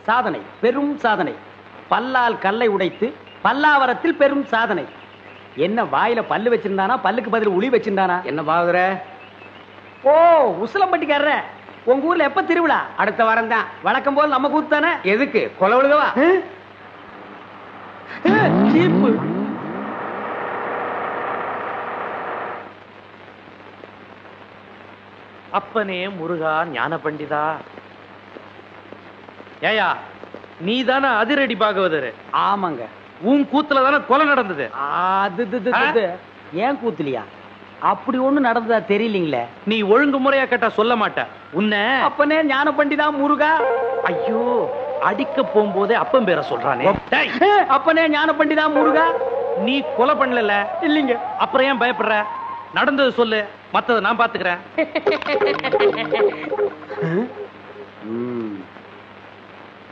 சாதனை, பெரும் சாதனை. பல்லால் கல்லை உடைத்து பல்லாவரத்தில் பெரும் சாதனை. என்ன வாயில பல்லு வச்சிருந்தானா, பல்லுக்கு பதில் உளி வச்சிருந்தானா? என்ன பாக்குற? ஓ, உசிலம்பட்டிக்காரர. உங்க ஊர்ல எப்ப திருவிழா? அடுத்த வாரம் தான். வழக்கம் போல் நம்ம கூத்து தானே. எதுக்கு கொலை விழுகவா? சீப்பு. அப்பனே முருகா ஞான பண்டிதா. ஏயா, நீ தானே அதிரடி பாகவதர்? ஆமாங்க. உன் கூத்துல தானே கொலை நடந்தது. அது ஏன் கூத்துலியா? அப்படி ஒண்ணு நடந்ததா தெரியலீங்களே. நீ ஒழுங்கு முறையா கேட்டா சொல்ல மாட்ட. உன்னை அப்பனே ஞான பண்டிதா முருகா. ஐயோ, அடிக்க போகும்போதே அப்பன் பேரை சொல்றானே. அப்பனே ஞான பண்டிதா முருகா. நீ கொலை பண்ணல இல்லீங்க. அப்புறம் ஏன் பயப்படுற? நடந்தது சொல்லு, மத்தத நான் பாத்துக்கிறேன்.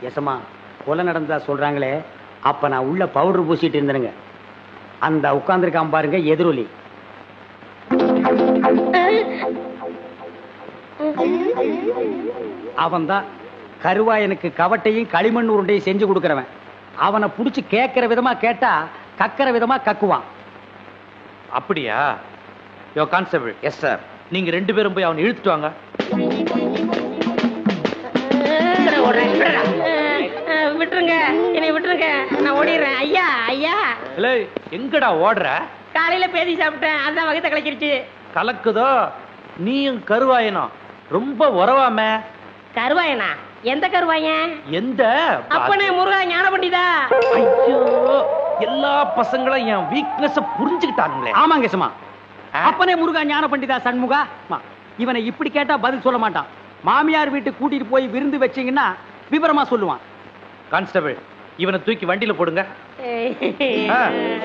எசமா, கொலை நடந்ததா சொல்றாங்களே, அப்ப நான் உள்ள பவுடர் பூசிட்டு இருந்தேனுங்க. அந்த உட்கார்ந்துருக்கான் பாருங்க எதிரொலி. அவன் தான் கருவாயனுக்கு கவட்டையும் களிமண் உருண்டையும் செஞ்சு கொடுக்கறவன். அவனை புடிச்சு கேட்கிற விதமா கேட்டா கக்கிற விதமா கக்குவான். அப்படியா? யோ கான்ஸ்டபிள். Yes sir. நீங்க 2 பேரும் போய் அவனை இழுத்துட்டு வாங்க. விட்டுருங்க, என்னை விட்டுருங்க, நான் ஓடிடுறேன். ஐயா ஐயா. இல்ல, எங்கடா ஓடுற? காலையில பேதி சாப்பிட்டேன், அதான் வகத்தை கலக்கிருச்சு. கலக்குதோ? நீயும் கருவாயனும் ரொம்ப உறவாம. கருவாயனா? எந்த கருவாயன்? எந்த? அப்பனே முருகா ஞான பண்டிதா. ஐயோ, எல்லா பசங்களும் என் வீக்னஸ் புரிஞ்சுக்கிட்டாங்களே. ஆமாங்க சும்மா. அப்பனே முருகா ஞான பண்டிதா சண்முகா. இவனை இப்படி கேட்டா பதில் சொல்ல மாட்டான். மாமியார் வீட்டுக்கு கூட்டிட்டு போய் விருந்து வச்சீங்கன்னா விவரமா சொல்லுவான். கான்ஸ்டபிள், இவனை தூக்கி வண்டியில போடுங்க.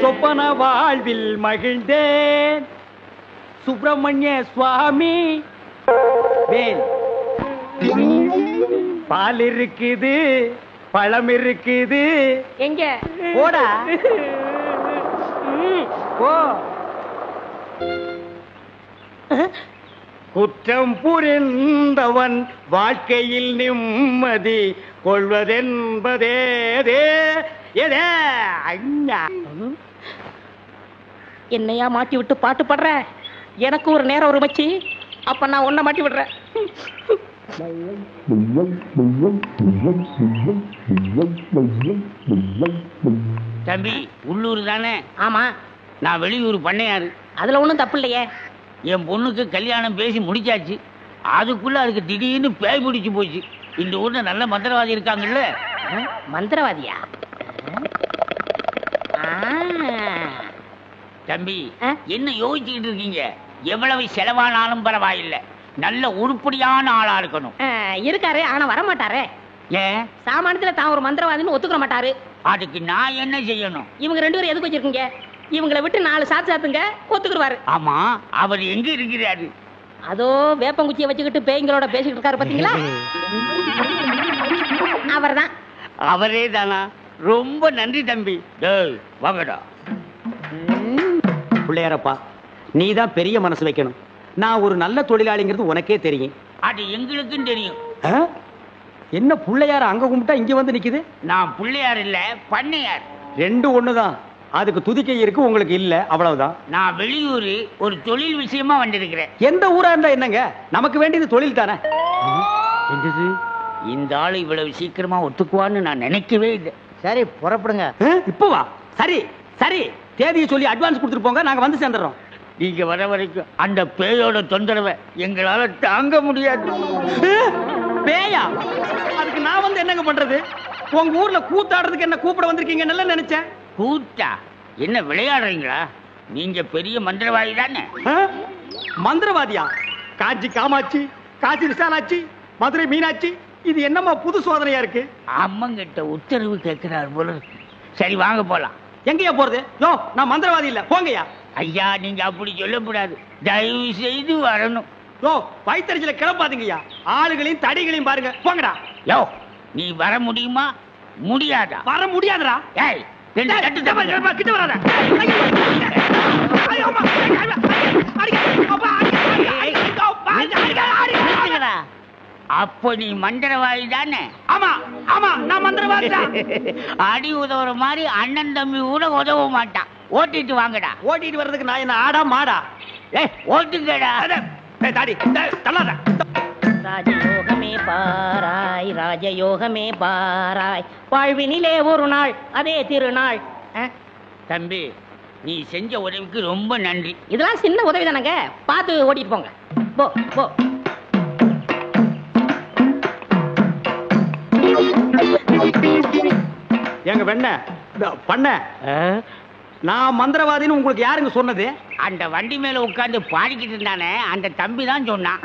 சொப்பன வாழ்வில் மகிழ்ந்தேன் சுப்பிரமணிய சுவாமி. வேல், பால் இருக்குது, பழம் இருக்குது. எங்க? போடா போ. குற்றம் புரிந்தவன் வாழ்க்கையில் நிம்மதி கொள்வதென்பதே. என்னையா மாட்டி விட்டு பாட்டு பாடுற? எனக்கு ஒரு நேரம் ஒரு மச்சி, அப்ப நான் உன்னை மாட்டி விடுறேன். தம்பி, உள்ளூர் தானே? ஆமா. நான் வெளியூர் பண்ணையாரு. அதுல ஒண்ணும் தப்பு இல்லையே. என் பொண்ணுக்கு கல்யாணம் பேசி முடிச்சாச்சு. அதுக்குள்ள அதுக்கு திடீர்னு பேய் பிடிச்சு போச்சு. இந்த ஊர்ல நல்ல மந்திரவாதி இருக்காங்கல்ல. மந்திரவாதியா? தம்பி, என்ன யோசிச்சுக்கிட்டு இருக்கீங்க? எவ்வளவு செலவானாலும் பரவாயில்லை, நல்ல உருப்படியான ஆளா இருக்கணும். இருக்காரு, ஆனா வர மாட்டாரே. ஏன்? சாமானியத்துல தான் ஒரு மந்திரவாதின்னு ஒத்துக்கிற மாட்டாரு. அதுக்கு நான் என்ன செய்யணும்? இவங்க 2 பேரும் எதுக்கு வச்சிருக்கீங்க? இவங்களை விட்டு 4 சாத்து சாத்துங்க, ஒத்துக்குருவாரு. ஆமா, அவர் எங்க இருக்கிறாரு? அதோ வேப்பங்குச்சியை வச்சுக்கிட்டு பேய்களோட பேசிக்கிட்டு இருக்காரு, பாத்தீங்களா? அவர்தான். அவரே தானா? ரொம்ப நன்றி தம்பி. வாங்கடா. பிள்ளையாரப்பா, நீதான் பெரிய மனசு வைக்கணும். நான் ஒரு நல்ல தொழிலாளிங்கிறது உனக்கே தெரியும். அது எங்களுக்கும் தெரியும். என்ன பிள்ளையார அங்க கும்பிட்டா இங்க வந்து நிக்குது? நான் பிள்ளையார் இல்ல, பண்ணையார். 2 ஒண்ணுதான். அதுக்கு துதிக்கை இருக்கு, உங்களுக்கு இல்ல, அவ்வளவுதான். நான் வெளியூர் ஒரு தொழில் விஷயமா வந்திருக்கிறேன். எந்த ஊரா இருந்தா என்னங்க, நமக்கு வேண்டியது தொழில் தானே. இந்த ஆளு இவ்வளவு சீக்கிரமா ஒத்துக்குவான்னு நான் நினைக்கவே இல்லை. சரி, புறப்படுங்க. இப்பவா? சரி சரி, தேதியை சொல்லி அட்வான்ஸ் கொடுத்துட்டு போங்க, நாங்க வந்து சேர்ந்துறோம். நீங்க வர வரைக்கும் அந்த பேயோட தொந்தரவை எங்களால தாங்க முடியாது. பேயா? அதுக்கு நான் வந்து என்னங்க பண்றது? உங்க ஊர்ல கூத்தாடுறதுக்கு என்ன கூப்பிட வந்திருக்கீங்கன்னு நினைச்சேன். கூத்தா? என்ன விளையாடுறீங்களா? நீங்க பெரிய மந்திரவாதி தானே? மந்திரவாதியா? காஞ்சி காமாட்சி, காசி விசாலாட்சி, மதுரை மீனாட்சி, இது என்னமா புது சோதனையா இருக்கு? அம்மங்கிட்ட உத்தரவு கேட்கிறார் போல. சரி, வாங்க போலாம். எங்கயா போறது? யோ, நான் மந்திரவாதி இல்ல, போங்கயா. ஐயா, நீங்க அப்படி சொல்லக்கூடாது, தயவு செய்து வரணும். யோ, வயிற்றுல கிளப்பாதீங்கய்யா. ஆளுகளையும் தடிகளையும் பாருங்க, போங்கடா. யோ, நீ வர முடியுமா முடியாதா? வர முடியாதுடா. ஏய், கிட்ட வராத. அப்போ நீ மந்திரவாதி தானே? ஆமா ஆமா, நான் மந்திரவாதிடா. அடி உதவுற மாதிரி அண்ணன் தம்பி கூட உதவ மாட்டான். ஓட்டிட்டு வாங்கடா. ஓட்டிட்டு வர்றதுக்கு நான் என்ன ஆடா மாடா? ஓட்டுங்கடா. தாடி தள்ளாத. ராஜயோகமே பாராய், ராஜயோகமே பாராய், வாழ்வினிலே ஒரு நாள் அதே திருநாள். தம்பி, நீ செஞ்ச உதவிக்கு ரொம்ப நன்றி. இதெல்லாம் சின்ன உதவி தானங்க, பார்த்து ஓட்டிட்டு போங்க. போ போ. எங்க வெண்ண பண்ண நான் மந்திரவாதின்னு உங்களுக்கு யாருங்க சொன்னது? அந்த வண்டி மேல உட்கார்ந்து பாடிக்கிட்டு இருந்தானே அந்த தம்பி தான் சொன்னான்.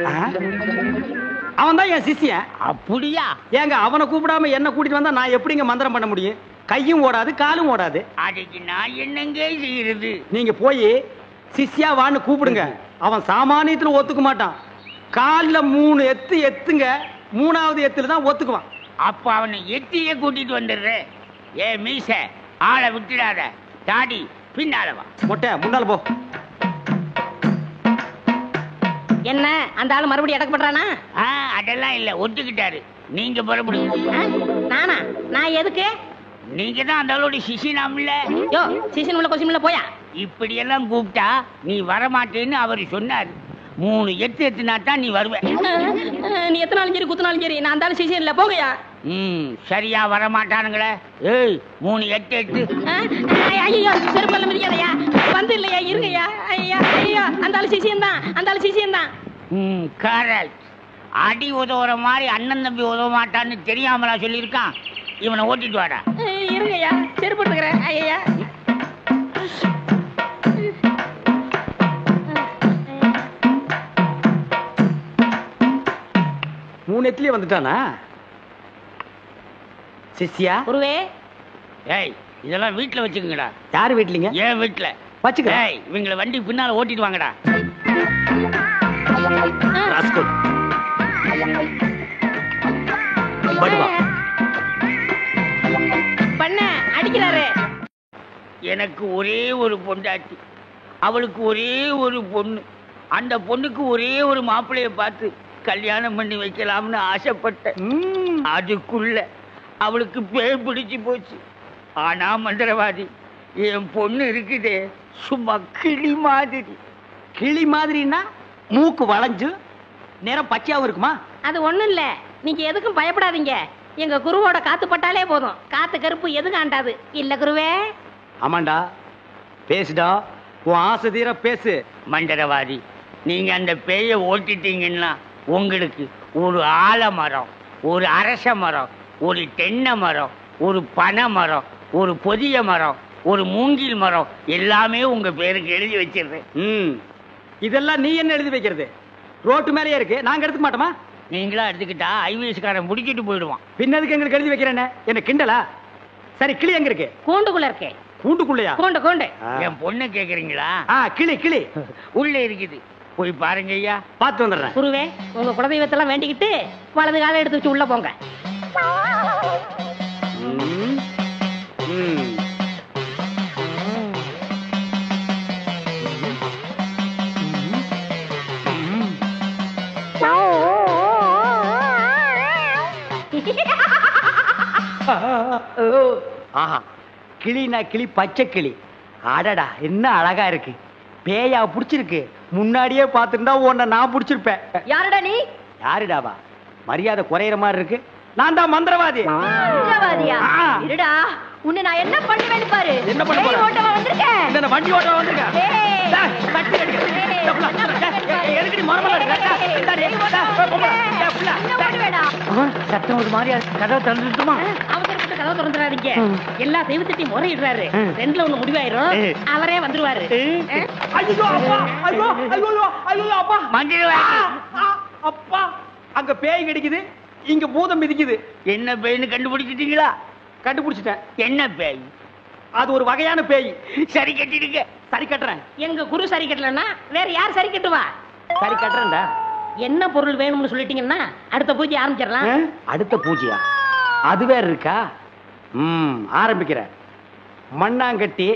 அவன் தான் என் சிஷ்யன். அப்படியா? ஏங்க அவனை கூப்பிடாம என்ன கூட்டிட்டு வந்தா நான் எப்படிங்க மந்திரம் பண்ண முடியும்? கையும் ஓடாது காலும் ஓடாது. அதுக்கு நான் என்னங்க செய்யறது? நீங்க போய் சிஷ்யா வான்னு கூப்பிடுங்க. அவன் சாமானியத்துல ஒத்துக்க மாட்டான். கால்ல 3 எத்துங்க, 3வது எத்துல தான் ஒத்துக்குவான். அப்ப அவனை எத்தியே கூட்டிட்டு வந்துடுறேன். ஏ மீச, ஆளை விட்டுடாத. தாடி பின்னால வா. மொட்டை முன்னால போ. என்ன அந்த ஆளு மறுபடியும் அடக்கப்படுறானா? அதெல்லாம் இல்ல, ஒத்துக்கிட்டாரு. நீங்க புறப்படுங்க. நானா? நான் எதுக்கு? நீங்க தான் அந்த ஆளோட சிசினாம்ல. யோ, சீசன் உள்ள கொஸ்டின் உள்ள போயா. இப்படி எல்லாம் கூப்பிட்டா நீ வரமாட்டேன்னு அவர் சொன்னாரு. 3 எத்துனா தான் நீ வருவ. நீ எத்தனாலும் சரி குத்தினாலும் சரி நான் அந்த ஆளு சீசன் இல்ல, போங்கயா. சரியா வரமாட்டானுங்களே. ஏய் 3 எட்டு. ஐயோ, செருப்பல்ல மிதிக்காதயா. வந்து இல்லையா, இருங்கய்யா. ஐயா ஐயா, அந்த ஆளு சீசன் தான், அந்த ஆளு சீசன் தான். கரெக்ட். அடி உதவுற மாதிரி அண்ணன் தம்பி உதவ மாட்டான்னு தெரியாமலா சொல்லியிருக்கான். இவனை ஓட்டிட்டு வாடா. இருங்கய்யா, செருப்பு எடுத்துக்கிறேன். ஐயா 3 எத்துலயே வந்துட்டானா சிஷ்யா? குருவே. ஏய், இதெல்லாம் வீட்டுல வச்சுக்கோங்கடா. யாரு வீட்லீங்க? ஏன் வீட்டுல வச்சுக்க. இவங்களை வண்டி பின்னால ஓட்டிட்டு வாங்கடா. பண்ண அடிக்கிறாரு. எனக்கு ஒரே ஒரு பொண்டாட்டி, அவளுக்கு ஒரே ஒரு பொண்ணு. அந்த பொண்ணுக்கு ஒரே ஒரு மாப்பிள்ளைய பார்த்து கல்யாணம் பண்ணி வைக்கலாம்னு ஆசைப்பட்டேன். அதுக்குள்ள அவளுக்கு பேய் பிடிச்சு போச்சு. ஆனா மந்திரவாதி, என் பொண்ணு இருக்குதே சும்மா கிளி மாதிரி. கிளி மாதிரின்னா மூக்கு வளைஞ்சு நேரம் பச்சையாவும் இருக்குமா? அது ஒண்ணும் இல்ல, நீங்க எதுக்கும் பயப்படாதீங்க. எங்க குருவோட காத்து பட்டாலே போதும், காத்து கருப்பு எதுவும் ஆண்டாது. இல்ல குருவே? ஆமாண்டா, பேசுடா, உன் ஆசை தீர பேசு. மந்திரவாதி, நீங்க அந்த பேயை ஓட்டிட்டீங்கன்னா உங்களுக்கு ஒரு ஆலமரம், ஒரு அரச மரம், ஒரு தென்னை மரம், ஒரு பனை மரம், ஒரு பொதிய மரம், ஒரு மூங்கில் மரம் எல்லாமே உங்க பேருக்கு எழுதி வச்சிருக்கேன். இதெல்லாம் நீ என்ன எழுதி வைக்கிறது? ரோட்டு மேலேயே இருக்கு, நாங்க எடுத்துக்க மாட்டோமா? நீங்களா எடுத்துக்கிட்டா ஐவிஎஸ்காரன் முடிக்கிட்டு போயிடுவான். பின்னதுக்கு எங்களுக்கு எழுதி வைக்கிறேன்னு என்ன கிண்டலா? சரி, கிளி எங்க இருக்கு? கூண்டுக்குள்ள இருக்கே. கூண்டுக்குள்ளையா? கூண்டு கூண்டு. என் பொண்ணு கேக்குறீங்களா? கிளி கிளி உள்ள இருக்குது, போய் பாருங்க ஐயா. பார்த்து வந்துடுறேன். குருவே, உங்க குலதெய்வத்தெல்லாம் வேண்டிக்கிட்டு வலது காலை எடுத்து வச்சு உள்ள போங்க. ஆஹா, கிளினா கிளி, பச்சை கிளி. அடடா, என்ன அழகா இருக்கு. பேயா புடிச்சிருக்கு. முன்னாடியே பார்த்துருந்தா உன்னை நான் புடிச்சிருப்பேன். யாருடா நீ? யாருடாவா? மரியாதை குறையிற மாதிரி இருக்கு. நான் தான் மந்திரவாதி. மந்திரவாதியா? இருடா, உன்னை நான் என்ன பண்ணுவேன்னு பாரு. என்ன பண்ண போற? ஓட்டவா வந்திருக்கேன். இந்த வண்டி ஓட்டவா வந்திருக்கேன். கட்டி கட்டி எதுக்கு மரமல சத்தம் ஒரு மாதிரியா? கதவை திறந்துட்டுமா? அவசரப்பட்டு கதவை திறந்துடாதீங்க. எல்லா தெய்வத்தையும் முறையிடுறாரு. 2ல 1 முடிவாயிரும். அவரே வந்துருவாரு. ஐயோ அப்பா, ஐயோ ஐயோ ஐயோ அப்பா, மந்திரவாதி அப்பா, அங்க பேய் கிடைக்குது, இங்க பூதம் மிதிக்குது. என்ன பேய்னு கண்டுபிடிச்சிட்டீங்களா? கண்டுபிடிச்சிட்டேன். என்ன பேய்? அது ஒரு வகையான பேய். சரி கட்டிடுங்க. சரி கட்டுறேன். எங்க குரு சரி கட்டலன்னா வேற யார் சரி கட்டுவா? சரி கட்டுறேன்டா. என்ன பொருள் வேணும்னு சொல்லிட்டீங்கன்னா அடுத்த பூஜை ஆரம்பிச்சிடலாம். அடுத்த பூஜையா? அது வேற இருக்கா? ஆரம்பிக்கிறேன். மண்ணாங்கட்டி,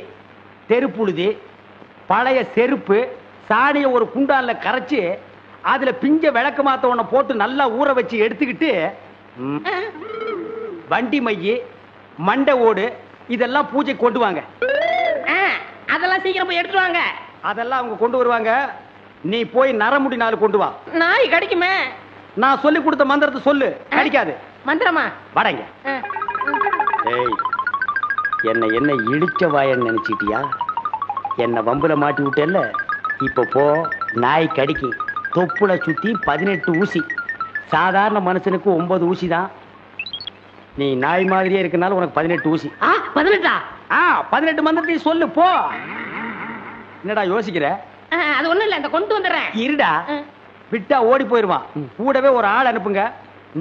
தெருப்புழுதி, பழைய செருப்பு, சாணிய ஒரு குண்டான்ல கரைச்சு அதுல பிஞ்ச விளக்கு மாத்த ஒண்ண போட்டு நல்லா ஊற வச்சு எடுத்துக்கிட்டு வண்டி மைய, மண்டை ஓடு இதெல்லாம் பூஜை கொண்டு வாங்க. அதெல்லாம் சீக்கிரம் போய் எடுத்துட்டு வாங்க. அதெல்லாம் அவங்க கொண்டு வருவாங்க. நீ போய் நரமுடி 4 கொண்டு வா. நாய் கடிக்குமே. நான் சொல்லி கொடுத்த மந்திரத்தை சொல்லு, கடிக்காது. மந்திரமா? வடங்க. ஏய், என்ன இடிச்ச வாயன்னு நினைச்சிட்டியா? என்ன வம்புல மாட்டி விட்டேல்ல, இப்ப போ. நாய் கடிக்கு. தொப்புல சுத்தி 18 ஊசி. சாதாரண மனுஷனுக்கு 9 ஊசி தான். நீ நாய் மாதிரியே இருக்கனால உனக்கு 18 ஊசி. 18? 18 மந்திரத்தை சொல்லு, போ. என்னடா யோசிக்கிற? அது ஒண்ணும் இல்ல, இந்த கொண்டு வந்துடுறேன். இருடா, விட்டா ஓடி போயிருவான். கூடவே ஒரு ஆள் அனுப்புங்க,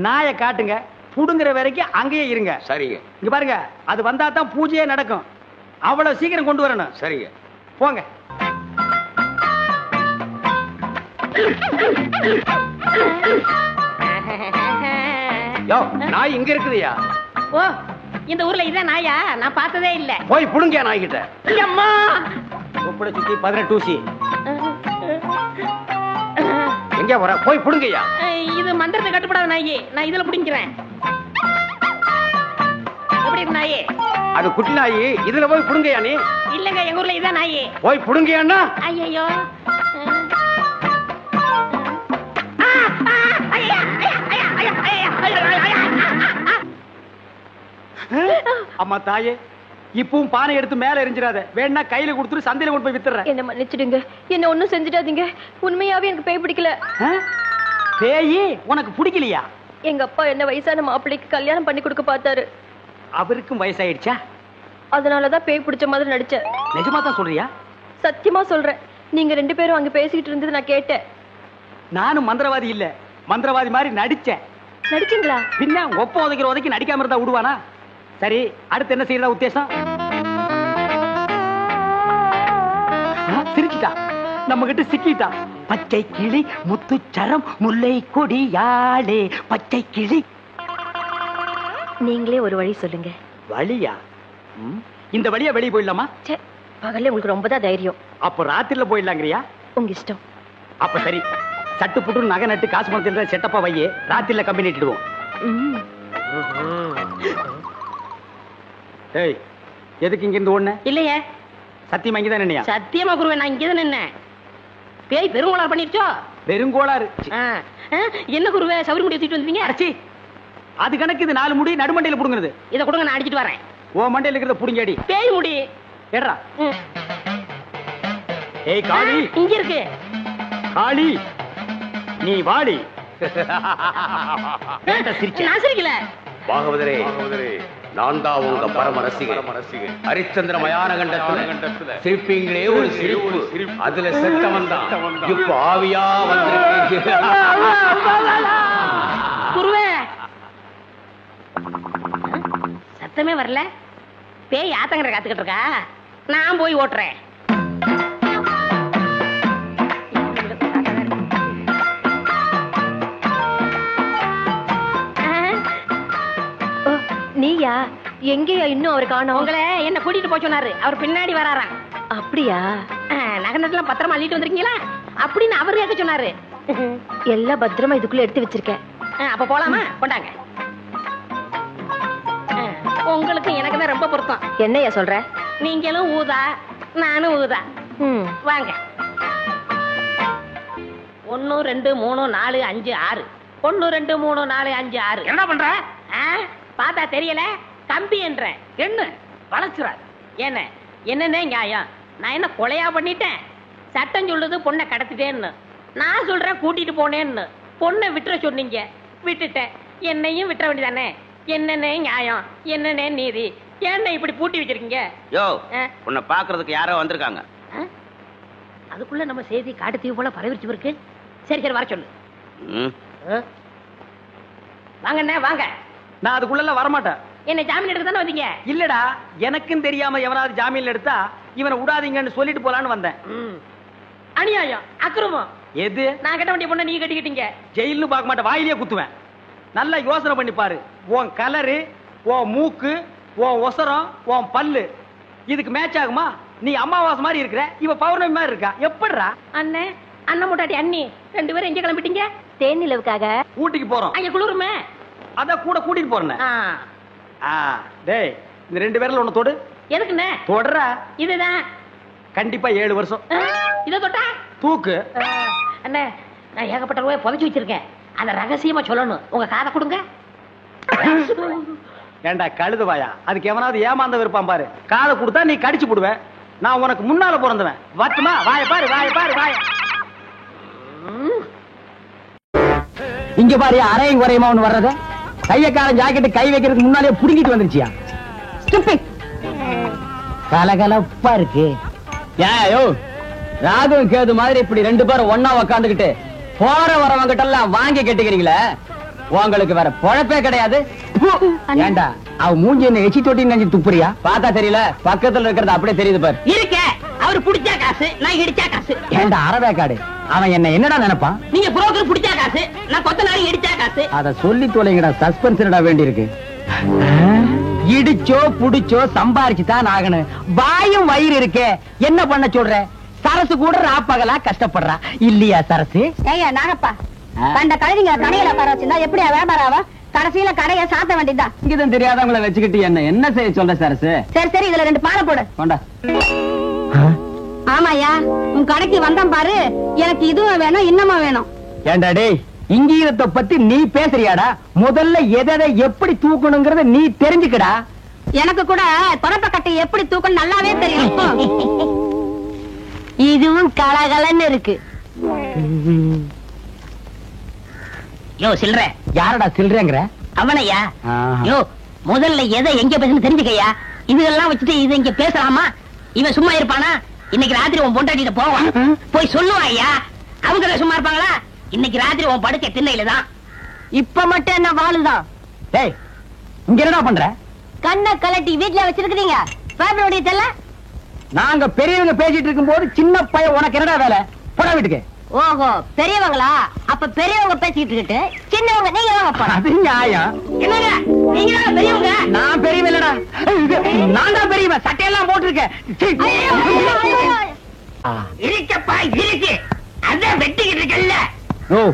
நாயை காட்டுங்க, புடுங்குற வரைக்கும் அங்கேயே இருங்க. சரிங்க. இங்க பாருங்க, அது வந்தா தான் பூஜையே நடக்கும். அவ்வளவு சீக்கிரம் கொண்டு வரணும். சரிங்க. போங்க. யோ, நாய் இங்க இருக்குதுயா. ஓ, இந்த ஊர்ல இதான் நாயா? நான் பார்த்ததே இல்ல. போய் புடுங்க நாய் கிட்ட. அம்மா, தொப்புளை சுத்தி 18 ஊசி. எங்க வர? போய் புடுங்கய்யா. இது மந்திரத்தை கட்டுப்படாத நாயி. நான் இதுல புடிங்கிறேன். எப்படி இருக்கு நாயி? அது குட்டி நாயி. இதுல போய் புடுங்கய்யா நீ. இல்லங்க, எங்க ஊர்ல இதான் நாயி. போய் புடுங்கய்யான்னா. ஐயோ, அம்மா தாயே, இப்பவும் பானை எடுத்து மேல எரிஞ்சிடாத. வேணா கையில கொடுத்துட்டு சந்தையில கொண்டு போய் வித்துறேன். என்ன மன்னிச்சிடுங்க, என்ன ஒண்ணும் செஞ்சிடாதீங்க. உண்மையாவே எனக்கு பேய் பிடிக்கல. பேயி உனக்கு பிடிக்கலையா? எங்க அப்பா என்ன வயசான மாப்பிள்ளைக்கு கல்யாணம் பண்ணி கொடுக்க பார்த்தாரு. அவருக்கும் வயசாயிடுச்சா? அதனாலதான் பேய் பிடிச்ச மாதிரி நடிச்சேன். நிஜமா தான் சொல்றியா? சத்தியமா சொல்றேன். நீங்க 2 பேரும் அங்க பேசிக்கிட்டு இருந்தது நான் கேட்டேன். நானும் மந்திரவாதி இல்ல, மந்திரவாதி மாதிரி நடிச்சேன். நடிச்சீங்களா? பின்ன ஒப்ப உதைக்கிற உதைக்கு நடிக்காம இருந்தா விடுவானா? சரி, அடுத்து என்ன செய்யறதா உத்தேசம்? சிரிச்சிட்டா, நம்ம கிட்ட சிக்கிட்டா. பச்சை கிளி முத்துச்சரம் முல்லை கொடியாளே பச்சை கிளி. நீங்களே ஒரு வழி சொல்லுங்க. வழியா? இந்த வழியா வெளியே போயிடலாமா? பகல்ல உங்களுக்கு ரொம்ப தான் தைரியம். அப்ப ராத்திரில போயிடலாங்கிறியா? உங்க இஷ்டம். அப்ப சரி, சட்டு புட்டு நகை நட்டு காசு பணத்துல செட்டப்பா வையே, ராத்திரில கம்பெனி இட்டுடுவோம். ஏய், எதுக்கு இங்க இருந்து ஓடுன? இல்லையே. சத்தியமா இங்கதான் நின்னையா? சத்தியமா குருவே, நான் இங்கதான் நின்னேன். பேய் பெருங்கோளாறு பண்ணிருச்சோ? பெருங்கோளாறு? என்ன குருவே, சவுரி முடி தூக்கிட்டு வந்தீங்க? அடச்சி, அது கணக்கு. இது 4 முடி நடுமண்டையில புடுங்குறது. இதை கொடுங்க, நான் அடிச்சிட்டு வரேன். ஓ மண்டையில இருக்கிறத புடுங்கடி. பேய் முடி ஏடா. ஏய் காளி, இங்க இருக்கு. காளி, நீ வாடி. நான் சிரிக்கல. பாகவதரே, நான் தான் உங்க பரம ரசிகர். ஹரிச்சந்திர மயான கண்டத்துல சிரிப்பீங்களே ஒரு சிரிப்பு, அதுல செத்தவன் தான் இப்ப ஆவியா வந்திருக்கீங்க. குருவே, சத்தமே வரல. பேய் ஆத்தங்கரை காத்துக்கிட்டு இருக்கா. நான் போய் ஓட்டுறேன். நீயா? எங்கேயா இன்னும் அவர் காணோம்? உங்களை என்ன கூட்டிட்டு போய் சொன்னாரு. அவர் பின்னாடி வராராம். அப்படியா? நகனத்துல பத்திரமா அள்ளிட்டு வந்திருக்கீங்களா அப்படின்னு அவர் கேட்க சொன்னாரு. எல்லாம் பத்திரமா இதுக்குள்ள எடுத்து வச்சிருக்கேன். அப்ப போலாமா? கொண்டாங்க. உங்களுக்கு எனக்கு தான் ரொம்ப பொருத்தம். என்னையா சொல்ற? நீங்களும் ஊதா, நானும் ஊதா. வாங்க. 1 2 3 4 5 6. 1 2 3 4 5 6. என்ன பண்ற? பார்த்தா தெரியல. கம்பி என்ற என்ன வளர்ச்சுறாரு. என்ன என்னன்னே நியாயம்? நான் என்ன கொலையா பண்ணிட்டேன்? சட்டம் சொல்லுது பொண்ணை கடத்திட்டேன்னு. நான் சொல்றேன் கூட்டிட்டு போனேன்னு. பொண்ணை விட்டுற சொன்னீங்க, விட்டுட்டேன். என்னையும் விட்டுற வேண்டியதானே? என்னன்னே நியாயம், என்னன்னே நீதி? என்ன இப்படி பூட்டி வச்சிருக்கீங்க? யோ, உன்னை பாக்குறதுக்கு யாரோ வந்திருக்காங்க. அதுக்குள்ள நம்ம செய்தி காட்டுத்தீவு போல பரவிச்சு இருக்கு. சரி சரி, வர சொல்லு. வாங்கண்ணே வாங்க. நான் அதுக்குள்ள வரமாட்டேன். என்ன ஜாமீன் எடுக்க தானே வந்தீங்க? இல்லடா, எனக்கும் தெரியாம எவனாவது ஜாமீன்ல எடுத்தா இவனை விடாதீங்கன்னு சொல்லிட்டு போலான்னு வந்தேன். அநியாயம், அக்கிரமம். எது? நான் கட்ட வேண்டிய பொண்ணை நீங்க கட்டிக்கிட்டீங்க. ஜெயில்னு பார்க்க மாட்டேன், வாயிலே குத்துவேன். நல்லா யோசனை பண்ணி பாரு. உன் கலரு, உன் மூக்கு, உன் ஒசரம், உன் பல்லு இதுக்கு மேட்ச் ஆகுமா? நீ அம்மாவாசை மாதிரி இருக்கிற, இவ பௌர்ணமி மாதிரி இருக்கா. எப்படிரா? அண்ணே, அண்ணன் முட்டாட்டி அண்ணி 2 பேரும் எங்க கிளம்பிட்டீங்க? தேன் நிலவுக்காக ஊட்டிக்கு போறோம். அங்க குளிருமே, அத கூட கூட்டிட்டு போறேன். டேய் இந்த 2 பேர்ல ஒண்ணு தொடு. எதுக்குண்ணே? தொடரா. இதுதான் கண்டிப்பா 7 வருஷம். இத தொட்டா தூக்கு. அண்ணே நான் ஏகப்பட்ட ரூபாய் புதைச்சு வச்சிருக்கேன். அத ரகசியமா சொல்லணும். உங்க காதை கொடுங்க. ஏண்டா கழுதுவாயா, அதுக்கு எவனாவது ஏமாந்த விருப்பான் பாரு. காதை கொடுத்தா நீ கடிச்சு போடுவ. நான் உனக்கு முன்னால பிறந்தவன். வட்டுமா வாய பாரு வாய பாரு வாய. இங்க பாரு அரையும் குறையுமா ஒண்ணு வர்றத. கையக்காரன் ஜாக்கெட்டு கை வைக்கிறதுக்கு முன்னாலே புடுங்கிட்டு வந்துருச்சியா. கலகலப்பா இருக்கு. ஏயோ ராகு கேது மாதிரி இப்படி 2 பேரும் ஒன்னா உக்காந்துக்கிட்டு போற வரவங்கிட்ட எல்லாம் வாங்கி கட்டிக்கிறீங்களே, உங்களுக்கு வேற பொழப்பே கிடையாது. ஏண்டா அவ மூஞ்சி என்ன எச்சி தொட்டி நினைச்சு துப்புறியா? பார்த்தா தெரியல, பக்கத்துல இருக்கிறது அப்படியே தெரியுது பாரு. இருக்க அவர் புடிச்சா காசு, நான் இடிச்சா காசு. ஏண்டா அரவேக்காடு, அவன் என்ன என்னடா நினைப்பான்? நீங்க புரோக்கர் புடிச்சா காசு, நான் கொத்தனாரி இடிச்சா காசு. அத சொல்லி தொலைங்கடா, சஸ்பென்ஸ் என்னடா வேண்டி இருக்கு. இடிச்சோ புடிச்சோ சம்பாரிச்சு தான் ஆகணும். வாயும் வயிறு இருக்கே, என்ன பண்ண சொல்ற? சரசு கூட ராப்பகலா கஷ்டப்படுறா இல்லையா சரசு? ஏய்யா நாகப்பா, கண்ட கழுதிங்க கடையில உட்கார வச்சிருந்தா எப்படியா வியாபாரம் ஆகும்? கடைசியில கடையை சாத்த வேண்டியதுதான். இங்கதான் தெரியாதவங்களை வச்சுக்கிட்டு என்ன செய்ய சொல்ற சரசு? சரி சரி, இதுல 2 பாலை போடு. கொண்டா. ஆமாயா, உன் கடைக்கு வந்தான் பாரு, எனக்கு இதுவும் வேணும் இன்னமும் வேணும். ஏண்டா டேய், இங்கீதத்தை பத்தி நீ பேசுறியாடா? முதல்ல எதை எப்படி தூக்கணுங்கிறத நீ தெரிஞ்சுக்கடா. எனக்கு கூட தொடப்ப கட்டை எப்படி தூக்கணும் நல்லாவே தெரியும். இதுவும் கலகலன்னு இருக்கு. யோ சில்ற. யாரடா சில்றேங்கிற? அவனையா? யோ முதல்ல எதை எங்க பேசணும் தெரிஞ்சுக்கையா. இதெல்லாம் வச்சுட்டு இது இங்க பேசலாமா? இவன் சும்மா இருப்பானா? இன்னைக்கு ராத்திரி உன் பொண்டாட்டிட்ட போவான், போய் சொல்லுவாயா. அவங்க சும்மா இருப்பாங்களா? இன்னைக்கு ராத்திரி உன் படுக்க திண்ணையில தான். இப்ப மட்டும் என்ன வாழுதான்? டேய் இங்க என்னடா பண்ற? கண்ணை கலட்டி வீட்டுல வச்சிருக்கீங்க. பேப்பருடைய தெல்ல. நாங்க பெரியவங்க பேசிட்டு இருக்கும் போது சின்ன பையன் உனக்கு என்னடா வேலை? போடா வீட்டுக்கு. ஓஹோ பெரியவங்களா? அப்ப பெரியவங்க பேசிட்டு இருக்கு, சின்னவங்க நீங்க தான். அது நியாயம். என்னங்க நீங்க தான் பெரியவங்க. நான் பெரியவன் இல்லடா, நான் தான் பெரியவன். சட்டையெல்லாம் போட்டிருக்கேன். இருக்கப்பா இருக்கு, அதான் வெட்டிக்கிட்டு இருக்கல்ல. ஓ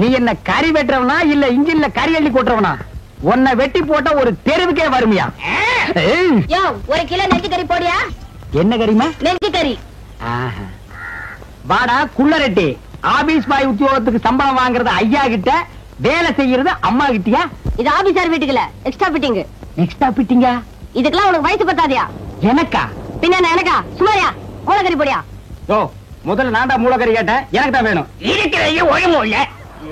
நீ என்ன கறி வெட்டுறவனா இல்ல இன்ஜின்ல கறி அள்ளி கொட்டுறவனா? உன்னை வெட்டி போட்டா ஒரு தெருவுக்கே வருமியா? யோ 1 கிலோ நெஞ்சு கறி போடியா. என்ன கறிமா? நெஞ்சு கறி. வாடா குள்ளரெட்டி. ஆபீஸ் பாய் உத்தியோகத்துக்கு சம்பளம் வாங்குறது ஐயா கிட்ட, வேலை செய்யறது அம்மா கிட்டியா? இது ஆபீசர் வீட்டுக்குல எக்ஸ்ட்ரா ஃபிட்டிங். எக்ஸ்ட்ரா ஃபிட்டிங்கா? இதுக்கெல்லாம் உனக்கு வயசு பத்தாதியா? எனக்கா? பின்ன எனக்கா? சுமாரியா மூலக்கறி போடியா. ஓ முதல்ல நான்டா மூலக்கறி கேட்டேன், எனக்கு தான் வேணும். இருக்கிறது ஒழுங்கும் இல்ல.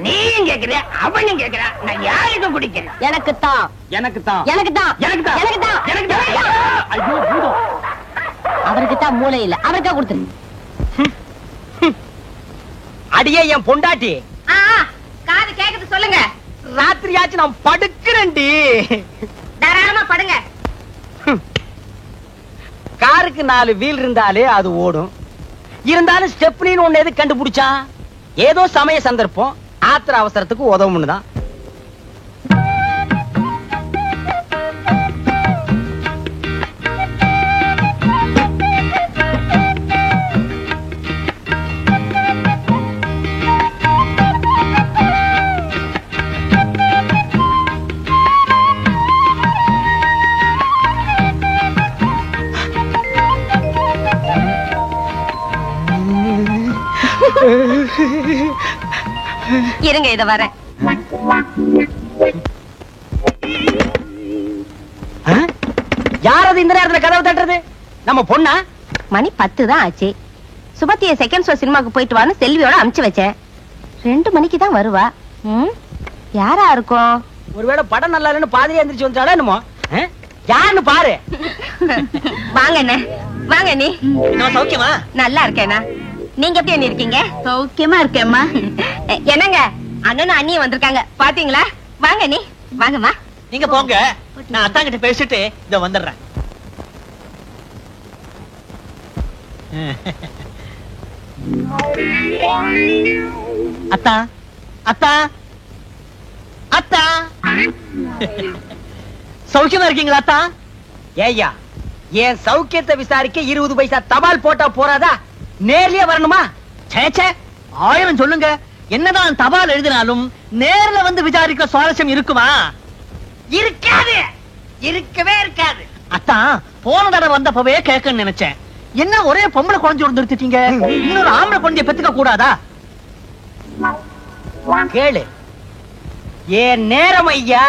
நீயும் கேக்குற அவனும் கேக்குற, நான் யாருக்கு குடிக்கிறேன்? எனக்கு தான். எனக்கு தான். எனக்கு தான். எனக்கு தான். எனக்கு தான். எனக்கு தான். ஐயோ பூதம். அவருக்கு தான் மூளை இல்ல, அவருக்கா கொடுத்துரு. அடியே என் பொண்டாட்டி, காது கேக்குது சொல்லுங்க. ராத்திரியாச்சு நான் படுக்கிறேன்டி. தாராளமா படுங்க. காருக்கு 4 வீல் இருந்தாலே அது ஓடும். இருந்தாலும் ஸ்டெப்னின்னு ஒண்ணு எது கண்டுபிடிச்சான்? ஏதோ சமய சந்தர்ப்பம், ஆத்திர அவசரத்துக்கு உதவும்னுதான். இருங்க இத வரேன். யாரது இந்த நேரத்துல கதவு தட்டுறது? நம்ம பொண்ணா? மணி 10 தான் ஆச்சு. சுபத்திய செகண்ட் ஷோ சினிமாக்கு போயிட்டு வான்னு செல்வியோட அனுப்பிச்சு வச்சேன். 2 மணிக்கு தான் வருவா. யாரா இருக்கும்? ஒருவேளை படம் நல்லா இல்லைன்னு பாதிரியா எந்திரிச்சு வந்துட்டாடா என்னமோ. யாருன்னு பாரு. வாங்க அண்ணே, வாங்க நீ. நான் சௌக்கியமா? நல்லா இருக்கேனா? நீங்க எப்படி அண்ணி இருக்கீங்க? சௌக்கியமா இருக்கேம்மா. என்னங்க அண்ணனும் அண்ணியும் வந்திருக்காங்க பாத்தீங்களா? வாங்க நீ, வாங்கம்மா. நீங்க போங்க, நான் அத்தா கிட்ட பேசிட்டு இத வந்துடுறேன். அத்தா அத்தா அத்தா, சௌக்கியமா இருக்கீங்களா அத்தா? ஏய்யா, என் சௌக்கியத்தை விசாரிக்க 20 பைசா தபால் போட்டா போறாதா? நேர்லயே வரணுமா? சேச்சே, 1000 சொல்லுங்க. என்னதான் தபால் எழுதினாலும் நேர்ல வந்து விசாரிக்க சுவாரஸ்யம் இருக்குமா? இருக்காது. இருக்கவே இருக்காது. அத்தான் போன தடவை வந்தப்பவே கேட்கன்னு நினைச்சேன். என்ன ஒரே பொம்பளை குழந்தை நிறுத்திட்டீங்க? இன்னொரு ஆம்பளை குழந்தைய பெத்துக்க கூடாதா? கேளு. ஏன் நேரம் ஐயா.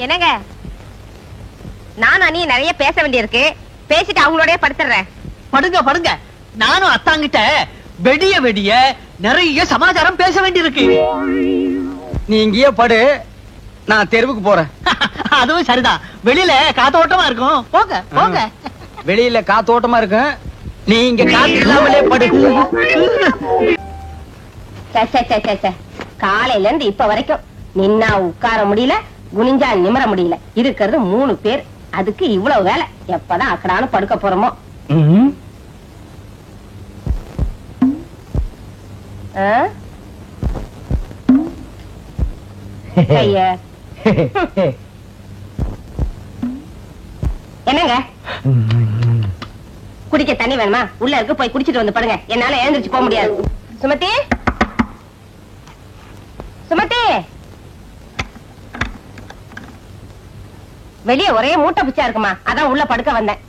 என்னங்க நானும் நீ நிறைய பேச வேண்டியிருக்கு. பேசிட்டு அவங்களோடய படுத்துறேன். படுங்க படுங்க. நானும் அத்தாங்கிட்ட வெடிய வெடிய நிறைய சமாச்சாரம் பேச வேண்டியிருக்கு. நீ இங்கேயே படு, நான் தெருவுக்கு போறேன். அதுவும் சரிதான். வெளியில காத்தோட்டமா இருக்கும். போங்க போங்க. வெளியில காத்தோட்டமா இருக்கு, நீ இங்க காத்து இல்லாமலே படு. காலையில இருந்து இப்ப வரைக்கும் நின்னா உட்கார முடியல, குனிஞ்சா நிமிர முடியல. இருக்கிறது 3 பேர். அதுக்கு இவ்வளவு வேலை. எப்பதான் அக்கடானு படுக்க போறோமோ. என்னங்க குடிக்க தண்ணி வேணுமா? உள்ள இருக்கு, போய் குடிச்சிட்டு வந்து படுங்க. என்னால எழுந்திருச்சு போக முடியாது. சுமதி, சுமதி, வெளியே ஒரே மூட்டை பிச்சா இருக்குமா, அதான் உள்ள படுக்க வந்தேன்.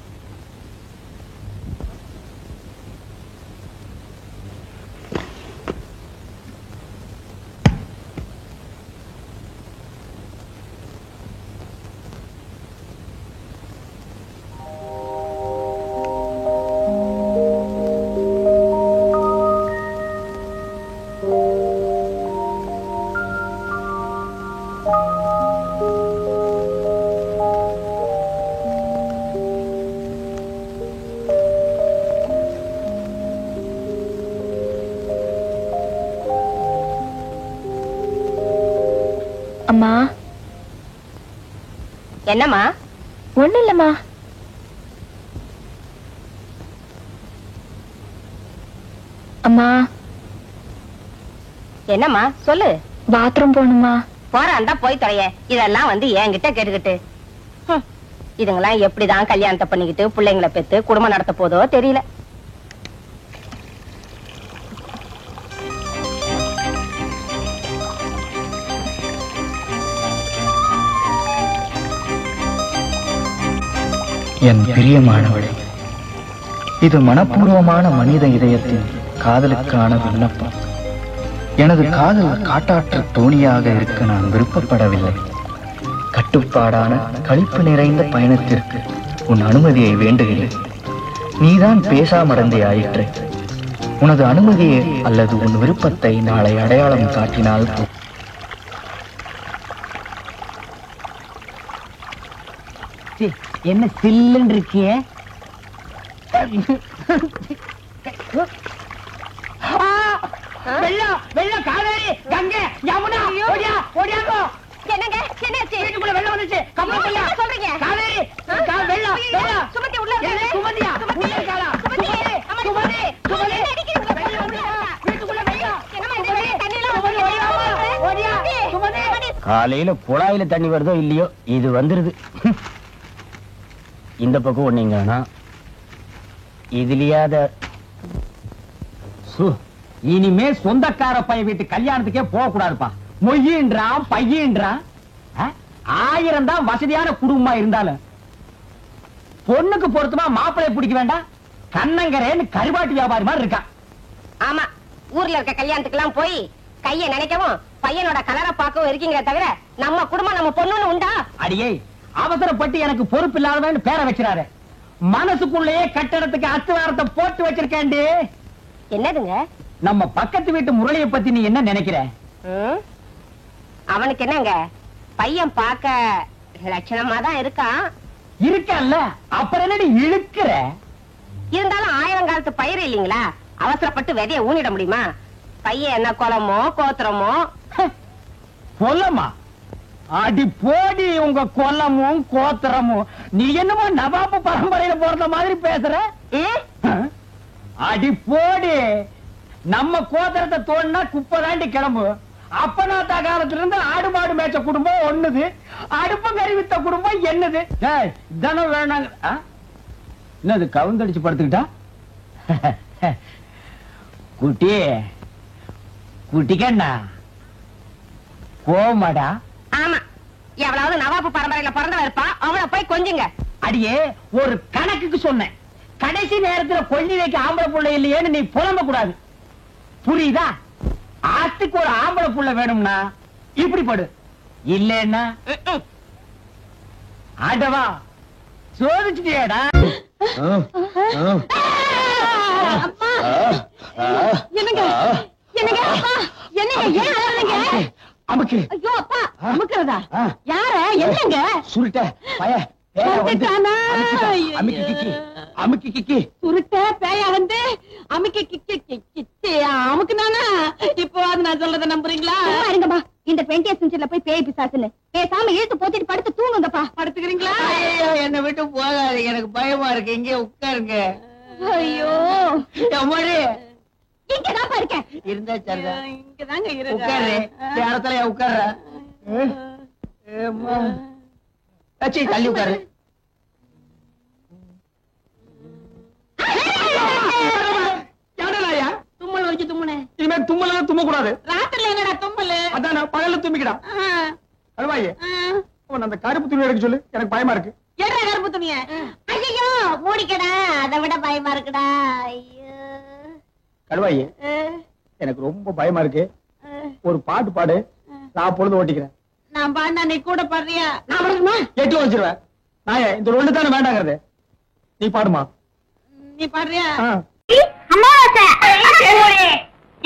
அம்மா. என்னம்மா? ஒண்ணு இல்லம்மா. அம்மா. என்னம்மா சொல்லு. பாத்ரூம் போகணுமா? போறான்டா போய் தொலைய. இதெல்லாம் வந்து என்கிட்ட கேட்டுக்கிட்டு இதுங்கெல்லாம் எப்படிதான் கல்யாணத்தை பண்ணிக்கிட்டு பிள்ளைங்களை பெத்து குடும்பம் நடத்த போதோ தெரியல. என் பிரியமானவளே, இது மனப்பூர்வமான மனித இதயத்தின் காதலுக்கான விண்ணப்பம். எனது காதல் காட்டாற்று தோணியாக இருக்க நான் விருப்பப்படவில்லை. கட்டுப்பாடான களிப்பு நிறைந்த பயணத்திற்கு உன் அனுமதியை வேண்டுகிறேன். நீதான் பேசாமடந்தே ஆயிற்று. உனது அனுமதியை அல்லது உன் விருப்பத்தை நாளை அடையாளம் காட்டினால் என்ன சில்லுன்னு இருக்கியே? வெள்ளம் வெள்ளம், காவேரி, கங்கை, யமுனா, ஓடியா ஓடியாங்கோ. என்னங்க என்னாச்சு? வீட்டுக்குள்ள வெள்ளம் வந்துச்சு. கம்பளம் கொள்ளா. என்ன சொல்றீங்க? காவேரி, வெள்ளம் வெள்ளம். சுமதி உள்ள என்ன சுமதியா? உள்ள இருக்காளா? சுமதி சுமதி சுமதி. வெள்ளம் வந்துடா. வீட்டுக்குள்ள வெள்ளம். என்னம்மா இந்த வெள்ளம் தண்ணில ஓடியா சுமதி. காலையில குழாயில தண்ணி வருதோ இல்லையோ, இது வந்துருது. இந்த பக்கம் ஒண்ணீங்கன்னா இதுலயாத இனிமே சொந்தக்கார பையன் வீட்டு கல்யாணத்துக்கே போக கூடாதுப்பா. மொய்யின்றான் பையன்றான். 1000 தான் வசதியான குடும்பமா இருந்தாலும் பொண்ணுக்கு பொருத்தமா மாப்பிளைய பிடிக்க வேண்டாம். கண்ணங்கரேன்னு கருவாட்டு வியாபாரி மாதிரி இருக்கான். ஆமா, ஊர்ல இருக்க கல்யாணத்துக்கெல்லாம் போய் கைய நினைக்கவும் பையனோட கலரை பார்க்கவும் இருக்கீங்க தவிர நம்ம குடும்பம் நம்ம பொண்ணுன்னு உண்டா? அடியே, அவசரப்பட்டு எனக்கு பொறுப்பு இல்லாதவன்னு பேரை வச்சிடாரு. மனசுக்குள்ளேயே கட்டடத்துக்கு அஸ்திவாரத்தை போட்டு வச்சிருக்கேன்டி. என்னதுங்க? நம்ம பக்கத்து வீட்டு முரளியை பத்தி நீ என்ன நினைக்கிற? அவனுக்கு என்னங்க, பையன் பார்க்க லட்சணமா தான் இருக்கான். இருக்கல்ல, அப்புறம் என்னடி இழுக்கிற? இருந்தாலும் 1000 காலத்து பயிர் இல்லீங்களா, அவசரப்பட்டு விதைய ஊனிட முடியுமா? பையன் என்ன குளமோ கோத்திரமோ? கொல்லமா? அடி போடி உங்க கொல்லமும் கோத்திரமும். நீ என்னமோ நவாபு பரம்பரையில போறத மாதிரி பேசுற. அடி போடி, நம்ம கோத்திரத்தை தோணுனா குப்பை தாண்டி கிளம்பு. அப்பனாத்தா காலத்துல இருந்து ஆடு மாடு மேய்ச்ச குடும்பம் ஒண்ணுது, அடுப்பு கறி வித்த குடும்பம் என்னது? தினம் வேணாங்க. என்னது கவுந்தடிச்சு படுத்துக்கிட்டா? குட்டி குட்டிக்கண்ணா கோமாடா? ஆமா, எவ்வளவு நவாப்பு பரம்பரையில பிறந்தவ இருப்பா, அவளை போய் கொஞ்சுங்க. அடியே ஒரு கணக்குக்கு சொன்னேன். கடைசி நேரத்துல கொல்லி வைக்க ஆம்பளை புள்ள இல்லையேன்னு நீ புலம்ப கூடாது, புரியுதா? ஆத்துக்கு ஒரு ஆம்பளை புள்ள வேணும்னா இப்படி படு, இல்லன்னா ஆடவா சோதிச்சுட்டியாடா. என்னங்க என்னங்க அப்பா, என்னங்க ஏன் அழறீங்க? அமுக்கு. ஐயோ அப்பா, அமுக்குறதா? யார? என்னங்க சுருட்ட பய வந்துட்டானா? அமுக்கி கிக்கி, அமுக்கி கிக்கி. சுருட்ட பேயா வந்து அமுக்கி கிக்கி அமுக்குனானா? இப்போ அது நான் சொல்றத நம்புறீங்களா? இருங்கப்பா, இந்த 20th செஞ்சுரில போய் பேய் பிசாசுன்னு பேசாம இழுத்து போத்திட்டு படுத்து தூங்குங்கப்பா. படுத்துக்கிறீங்களா? என்னை விட்டு போகாது, எனக்கு பயமா இருக்கு. இங்கே உட்காருங்க. ஐயோ அம்மாடி இங்கதான் இருக்கேன். இருந்தா சரிதான். இங்கதாங்க உட்காரு, இடத்துல உட்கார்ற. தள்ளி உட்காரு. தும்மல் வச்சு தும்முனே. இனிமே தும்மல தும்ம கூடாது. ராத்திரில என்னடா தும்மல்? அதான் பகல்ல தும்பிக்கடா. அழுவாயே, அந்த கருப்பு துணி எடுக்க சொல்லு, எனக்கு பயமா இருக்கு. என்ன கருப்பு துணிய? ஐயோ மூடிக்கடா, அதை விட பயமா இருக்குடா. ஐயோ கழுவாயே, எனக்கு ரொம்ப பயமா இருக்கு. ஒரு பாட்டு பாடு, நான் பொழுது ஓட்டிக்கிறேன். நான் பாண்டா, நீ கூட பாடுறியா? நான் பாடுமா? எட்டு வச்சிருவேன். நான் இந்த ரெண்டு தானே வேண்டாங்கிறது. நீ பாடுமா? நீ பாடுறியா?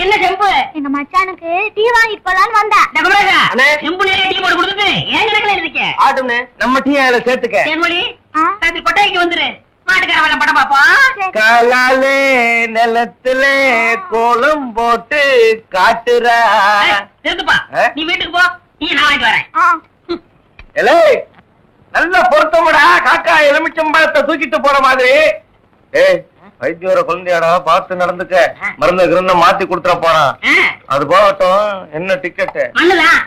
என்ன செம்பு? எங்க மச்சானுக்கு டீ வாங்கிட்டு போலான்னு வந்தேன். செம்பு நிறைய டீ போட்டு கொடுத்துட்டு ஏன் கணக்குல இருக்கே? ஆட்டும்னே, நம்ம டீ அதுல சேர்த்துக்க. தேன்மொழி, ராத்திரி கொட்டாய்க்கு வந்துரு, மாட்டுக்காரன் படம் பாப்போம். காலாலே நிலத்துல கோலம் போட்டு காட்டுறா. நிறுத்துப்பா, நீ வீட்டுக்கு போ, நீ நான் வாங்கிட்டு வரேன். எலே, நல்ல பொருத்தமுடா, காக்கா எலுமிச்சம்பழத்தை தூக்கிட்டு போற மாதிரி. ஏய், வைத்தியோர குழந்தையாடா, பார்த்து நடந்துக்க. மருந்து கிருந்த மாத்தி கொடுத்துட போறான். அது போகட்டும், என்ன டிக்கெட்? மண்ணுதான்.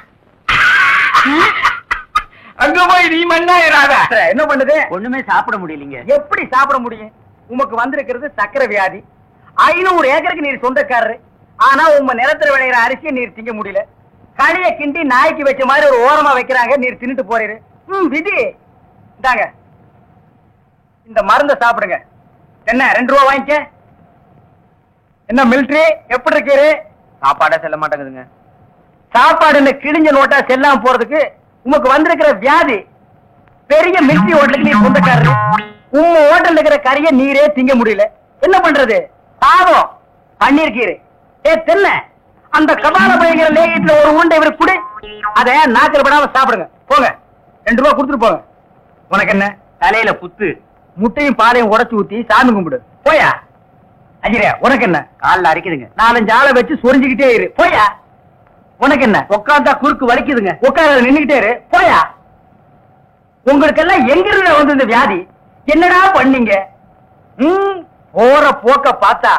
அங்க போய் நீ மண்ணாயிராத. என்ன பண்ணுது? ஒண்ணுமே சாப்பிட முடியலீங்க. எப்படி சாப்பிட முடியும்? உமக்கு வந்திருக்கிறது சக்கரை வியாதி. 500 ஏக்கருக்கு நீர் சொந்தக்காரரு. ஆனா உங்க நிலத்துல விளையிற அரிசியை நீர் திங்க முடியல. களிய கிண்டி நாய்க்கு வச்ச மாதிரி ஒரு ஓரமா வைக்கிறாங்க, நீர் தின்னுட்டு போறீரு. விதி. இந்தாங்க, இந்த மருந்த சாப்பிடுங்க. என்ன 2 ரூபா வாங்கிக்க. என்ன மிலிட்டரி, எப்படி இருக்கீரு? சாப்பாடே செல்ல மாட்டேங்குதுங்க. சாப்பாடு கிழிஞ்ச நோட்டா செல்லாம போறதுக்கு உமக்கு வந்திருக்கிற வியாதி. பெரிய மிலிட்டரி ஹோட்டலுக்கு நீர் சொந்தக்காரரு. உங்க ஹோட்டல் இருக்கிற கறிய நீரே திங்க முடியல. என்ன பண்றது? பாவம் பன்னீர் கீரை. தென்ன அந்த கபால பயங்கர லேகியத்துல ஒரு உருண்டை இவருக்கு கொடு. அத நாக்கில் படாம சாப்பிடுங்க. போங்க, 2 ரூபா கொடுத்துட்டு போங்க. உனக்கு என்ன தலையில புத்து? முட்டையும் பாலையும் உடைச்சு ஊத்தி சாமி கும்பிடு. போயா. அஜிரே, உனக்கு என்ன காலில் அரைக்குதுங்க? 4-5 ஆளை வச்சு சொரிஞ்சுக்கிட்டே இரு. போயா. உனக்கு என்ன உட்கார்ந்தா குறுக்கு வலிக்குதுங்க? உட்கார நின்னுகிட்டே இரு. போயா. உங்களுக்கு எல்லாம் எங்க இருந்து வந்து இந்த வியாதி? என்னடா பண்ணீங்க? போற போக்க பார்த்தா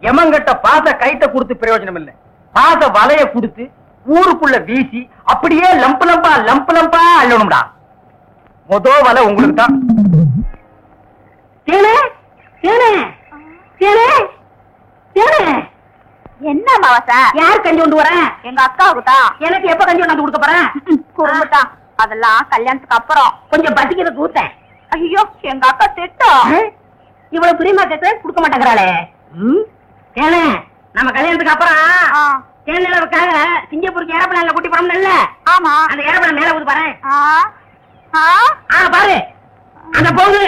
எமங்கட்ட பாச கைட்ட கொடுத்து பிரயோஜனம் இல்லை. பாச வலைய கொடுத்து ஊருக்குள்ள வீசி அப்படியே லம்பு லம்பா அள்ளணும்டா. மொத வலை உங்களுக்கு தான். என்ன மாவசா? யார் கஞ்சி கொண்டு வரேன்? எங்க அக்காவுக்கு தான். எனக்கு எப்ப கஞ்சி கொண்டாந்து கொடுக்க போறேன்? குடும்பத்தான், அதெல்லாம் கல்யாணத்துக்கு அப்புறம். கொஞ்சம் பசிக்கிறத கூத்தேன். ஐயோ, எங்க அக்கா திட்டம். இவ்வளவு பிரியமா கேட்க கொடுக்க மாட்டேங்கிறாளே. ஏனே, நம்ம கல்யாணத்துக்கு அப்புறம் தேனிலவுக்காக சிங்கப்பூருக்கு ஏரோப்ளேன்ல கூட்டி போறோம்ல? ஆமா. அந்த ஏரோப்ளேன் மேல ஊது பாரு. பாரு, அந்த போகுது.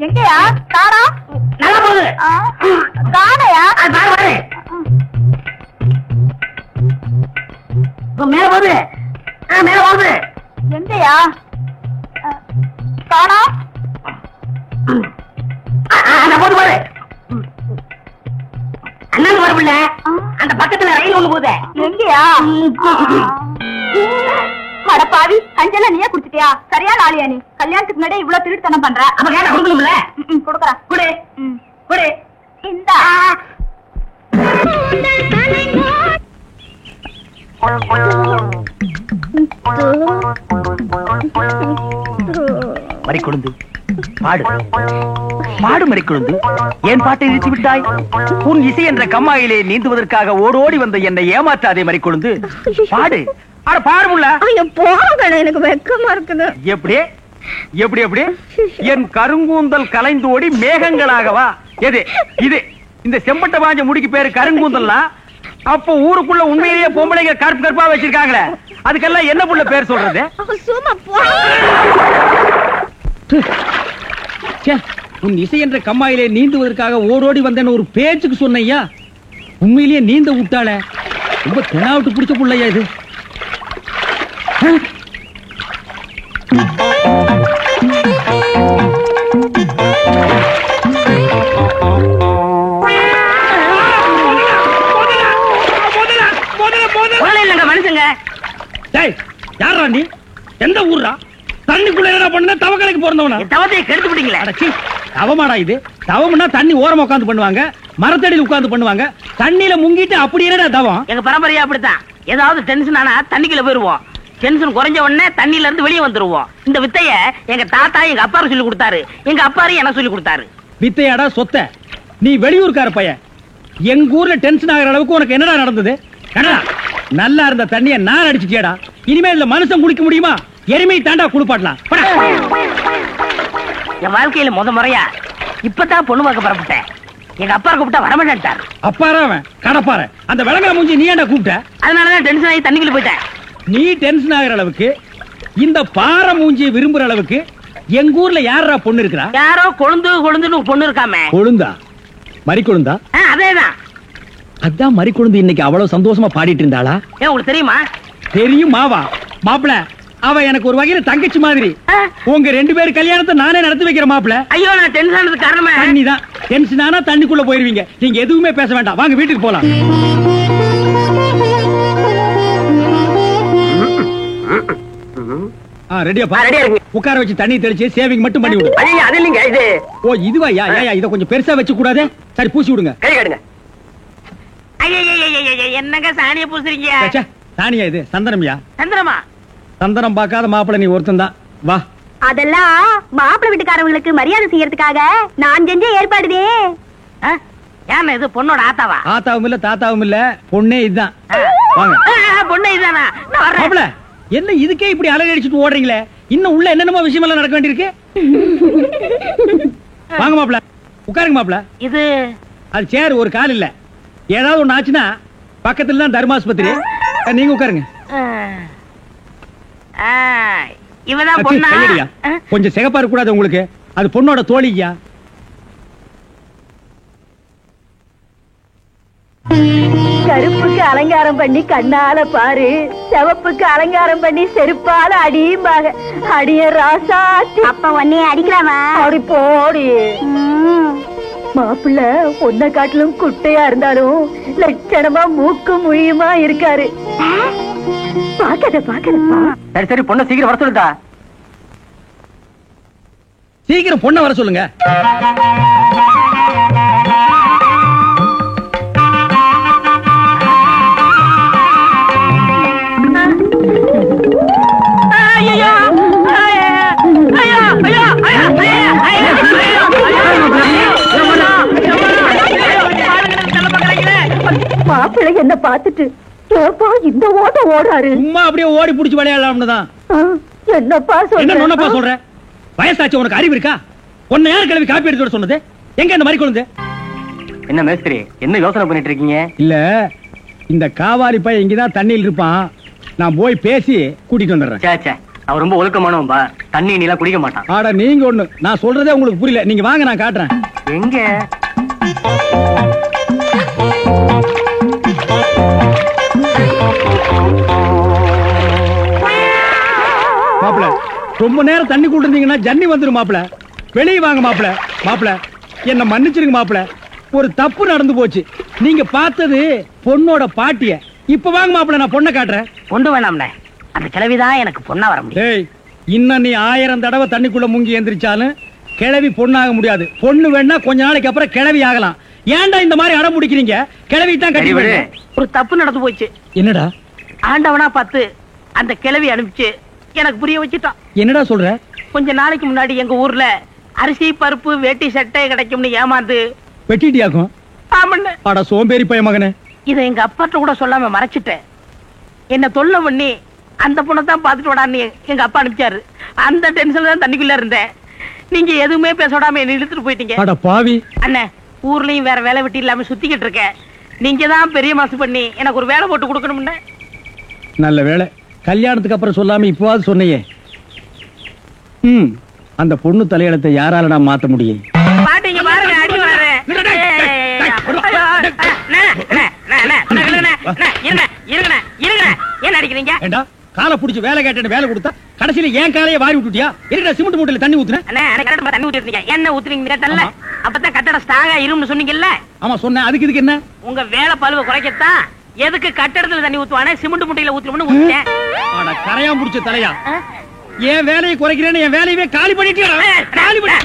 எங்கயா காணா? நல்லா போகுது. காணையா? பாரு பாரு, மேல போகுது. மேல போகுது. எங்கயா காணா? அந்த போது பாரு. அண்ணன் வரவில்ல, அந்த பக்கத்துல ரயில் ஒண்ணு போகுது. எங்கயா? அடப்பாவி, கஞ்சல நீயே குடுத்துட்டியா? சரியா நாளியா நீ? கல்யாணத்துக்கு முன்னாடி இவ்வளவு திருட்டுத்தனம் பண்ற. அப்ப கேட்டா கொடுக்கணும்ல? கொடுக்கறேன். குடு குடு. இந்தா. மறிக்கொழுந்து பாடு பாடு. மறிக்கொழுந்து, ஏன் பாட்டை நிறுத்தி விட்டாய்? உன் இசை என்ற கம்மாயிலே நீந்துவதற்காக ஓடோடி வந்த என்னை ஏமாற்றாதே மறிக்கொழுந்து. பாடு அட பாரு புள்ள. ஐயோ போங்க, எனக்கு வெக்கமா இருக்குது. எப்படி எப்படி எப்படி என் கருங்கூந்தல் கலைந்து ஓடி மேகங்களாகவா? எது இது? இந்த செம்பட்ட பாஞ்ச முடிக்கு பேரு கருங்கூந்தல்னா அப்போ ஊருக்குள்ள உண்மையிலேயே பொம்பளைங்க கருப்பு கருப்பா வச்சிருக்காங்களே, அதுக்கெல்லாம் என்ன புள்ள பேர் சொல்றது? சும்மா போ. உன் இசை என்ற கம்மாயிலே நீந்துவதற்காக ஓடோடி வந்தேன்னு ஒரு பேச்சுக்கு சொன்னையா, உண்மையிலேயே நீந்த விட்டாள. ரொம்ப தெனாவிட்டு பிடிச்ச புள்ளையா இது. மனுஷங்க யாரா நீ? எந்த ஊரா? தண்ணிக்குள்ள என்ன பண்ண? தவக்கலைக்கு பிறந்தவனா? தவத்தை கெடுத்து விட்டீங்களே. தவமாடா இது? தவம்னா தண்ணி ஓரமா உட்கார்ந்து பண்ணுவாங்க, மரத்தடியில் உட்கார்ந்து பண்ணுவாங்க. தண்ணியில முங்கிட்டு அப்படி என்னடா தவம்? எங்க பரம்பரையா அப்படித்தான். ஏதாவது டென்ஷன் ஆனா தண்ணிக்குள்ள போயிருவோம். டென்ஷன் குறைஞ்ச உடனே தண்ணியில இருந்து வெளியே வந்துருவோம். இந்த வித்தைய எங்க தாத்தா எங்க அப்பாரு சொல்லி கொடுத்தாரு, எங்க அப்பாரு எனக்கு சொல்லி கொடுத்தாரு. வித்தையாடா சொத்த? நீ வெளியூர்கார பையன். எங்க ஊர்ல டென்ஷன் ஆகிற அளவுக்கு உனக்கு என்னடா நடந்தது? நல்லா இருந்த தண்ணிய நான் அடிச்சுட்டியடா. இனிமே இதுல மனுஷன் குடிக்க முடியுமா? எருமை தாண்டா குளிப்பாட்டலாம். என் வாழ்க்கையில முறையா இப்பதான் பொண்ணு பார்க்க புறப்பட்டேன். எங்க அப்பா கூப்பிட்டா வரமாட்டார். அப்பாரா அவன் கடப்பார. அந்த விளங்கா மூஞ்சி நீ ஏன்டா கூப்பிட்ட? அதனாலதான் டென்ஷன் ஆகி தண்ணிக்குள்ள போயிட்டேன். நீ டென்ஷன் ஆகிற அளவுக்கு, இந்த பாறை மூஞ்சியை விரும்புற அளவுக்கு எங்க ஊர்ல யாரா பொண்ணு இருக்கிறா? யாரோ கொழுந்து கொழுந்துன்னு ஒரு பொண்ணு இருக்காமே. கொழுந்தா? மறி கொழுந்தா? அதேதான். அதான் மறி கொழுந்து இன்னைக்கு அவ்வளவு சந்தோஷமா பாடிட்டு இருந்தாளா? ஏன் உங்களுக்கு தெரியுமா? தெரியும் மாவா. மாப்பிள அவ எனக்கு ஒரு வகையில தங்கச்சி மாதிரி. உங்க ரெண்டு பேரும் கல்யாணத்தை நானே நடத்தி வைக்கிற மாப்பிள. ஐயோ நான் டென்ஷன் ஆனதுக்கு காரணமே நீதான். டென்ஷன் ஆனா தண்ணிக்குள்ள போயிருவீங்க. நீங்க எதுவுமே பேச வேண்டாம், வாங்க வீட்டுக்கு போலாம். ரெடியா? உட்கார வச்சு தண்ணி தெளிச்சு சேவிங் மட்டும் பண்ணி விடு. அது இல்லைங்க இது. ஓ இதுவா? இத கொஞ்சம் பெருசா வச்சு கூடாது. சரி பூசி விடுங்க. கை காட்டுங்க. என்னங்க சாணிய பூசுறீங்க? சாணியா இது? சந்தனம்யா. சந்தனமா? சந்தனம் பார்க்காத மாப்பிள்ள நீ ஒருத்தன் தான். வா. அதெல்லாம் மாப்பிள்ளை வீட்டுக்காரங்களுக்கு மரியாதை செய்யறதுக்காக நான் செஞ்ச ஏற்பாடுதே. ஏன் இது பொண்ணோட ஆத்தாவா? ஆத்தாவும் இல்ல தாத்தாவும் இல்ல, பொண்ணே இதுதான். வாங்க. பொண்ணே இதுதானா? மாப்பிள்ள என்ன இதுக்கே இப்படி அலறி அடிச்சுட்டு ஓடுறீங்களே? இன்னும் உள்ள என்னென்னமோ விஷயம் எல்லாம் நடக்க வேண்டியிருக்கு. வாங்க மாப்பிள்ள, உட்காருங்க மாப்பிள்ள. இது அது சேர் ஒரு கால் இல்ல. ஏதாவது ஒண்ணு ஆச்சுன்னா பக்கத்துல தான் தர்மாஸ்பத்திரி. நீங்க உட்காருங்க. இவதான் பொண்ணா? கொஞ்சம் சிகப்பா இருக்க கூடாது உங்களுக்கு? அது பொண்ணோட தோழியா? கருப்புக்கு அலங்காரம் பண்ணி கண்ணால பாரு, சிவப்புக்கு அலங்காரம் பண்ணி செருப்பால அடியும்பாக. அடிய ராசாத்தி. அப்ப உன்னைய அடிக்கலாமா? அப்படி போடி. மாப்பிள்ள பொண்ணை காட்டிலும் குட்டையா இருந்தாலும் லட்சணமா மூக்கு முழியுமா இருக்காரு. பாக்கத பாக்கதப்பா. சரி சரி, பொண்ணை சீக்கிரம் வர சொல்லுதா. சீக்கிரம் பொண்ணை வர சொல்லுங்க. மாப்பிள்ளை என்ன பார்த்துட்டு இந்த ஓட்ட ஓடுறாரு. சும்மா அப்படியே ஓடி புடிச்சு விளையாடலாம்னு தான். என்னப்பா சொல்ற? வயசாச்சு, உனக்கு அறிவு இருக்கா? உன்னை யார் கிளவி காப்பி எடுத்து சொன்னது? எங்க இந்த மாதிரி கொண்டு? என்ன மேஸ்திரி, என்ன யோசனை பண்ணிட்டு இருக்கீங்க? இல்ல, இந்த காவாலி பையன் இங்கதான் தண்ணியில் இருப்பான். நான் போய் பேசி கூட்டிட்டு வந்துடுறேன். அவன் ரொம்ப ஒழுக்கமானவன்பா, தண்ணி நீலாம் குடிக்க மாட்டான். ஆடா நீங்க ஒண்ணு, நான் சொல்றதே உங்களுக்கு புரியல. நீங்க வாங்க, நான் காட்டுறேன். எங்க? மாப்பிள ரொம்ப நேரம் தண்ணி கூட இருந்தீங்கன்னா ஜன்னி வந்துடும் மாப்பிள. வெளியே வாங்க மாப்பிள. மாப்பிள என்ன மன்னிச்சிருங்க மாப்பிள, ஒரு தப்பு நடந்து போச்சு. நீங்க பார்த்தது பொண்ணோட பாட்டிய. இப்ப வாங்க மாப்பிள, நான் பொண்ணை காட்டுறேன். கொண்டு வேணாம்ல, அந்த கிழவிதான் எனக்கு பொண்ணா வர முடியும். இன்னும் நீ 1000 தடவை தண்ணிக்குள்ள முங்கி எந்திரிச்சாலும் கிழவி பொண்ணாக முடியாது. பொண்ணு வேணா கொஞ்ச நாளைக்கு அப்புறம் கிழவி ஆகலாம். ஏன்டா இந்த மாதிரி அடம் பிடிக்கிறீங்க? கிழவி தான் கட்டி விடு. ஒரு தப்பு நடந்து போச்சு. என்னடா? ஆண்டவனா பார்த்து அந்த கிழவி அனுப்பிச்சு எனக்கு புரிய வச்சுட்டான். என்னடா சொல்ற? கொஞ்ச நாளைக்கு முன்னாடி எங்க ஊர்ல அரிசி பருப்பு வேட்டி சட்டை கிடைக்கும்னு ஏமாந்து வெட்டிட்டியாக்கும். ஆமாண்ணே. சோம்பேறி பைய மகனே. இதை எங்க அப்பாட்ட கூட சொல்லாம மறைச்சிட்டேன். என்ன தொல்லை பண்ணி அந்த பொண்ணை தான் பாத்துட்டு விடான்னு எங்க அப்பா அனுப்பிச்சாரு. அந்த டென்ஷன்ல தான் தண்ணிக்குள்ள இருந்தேன். நீங்க எதுவுமே பேச விடாம என்ன இழுத்துட்டு போயிட்டீங்க. அட பாவி அண்ணே, ஊர்லயும் வேற வேலை வெட்டி இல்லாம சுத்திக்கிட்டு இருக்கேன். நீங்க தான் பெரிய மனசு பண்ணி எனக்கு ஒரு வேலை போட்டு கொடுக்கணும்னு. நல்ல வேலை, கல்யாணத்துக்கு அப்புறம் சொல்லாம இப்போவாது சொன்னையே. அந்த பொண்ணு தலையெழுத்தை யாரால நான் மாத்த முடியும்? பாட்டீங்க பாருங்க, அடி வர என்ன அடிக்கிறீங்க? ஏண்டா காலை புடிச்சு வேலை கேட்டேன்னு வேலை கொடுத்தா கடைசியில ஏன் காலையை வாரி விட்டுட்டியா? இருக்கிற சிமெண்ட் மூட்டையில தண்ணி ஊத்துனேன். தண்ணி ஊத்திருந்தீங்க. என்ன ஊத்துறீங்க கேட்டல? அப்பதான் கட்டட ஸ்ட்ராங்கா இரும்னு சொன்னீங்கல்ல? ஆமா சொன்னேன். அதுக்கு இதுக்கு என்ன? உங்க வேலை பழுவ குறைக்கத்தான் எதுக்கு கட்டடத்துல தண்ணி ஊத்துவானே சிமெண்ட் மூட்டையில ஊத்துறோம்னு ஊத்திட்டேன். ஆனா கரையான் புடிச்ச தலையா, என் வேலையை குறைக்கிறேன்னு என் வேலையவே காலி பண்ணிட்டியா? காலி பண்ணி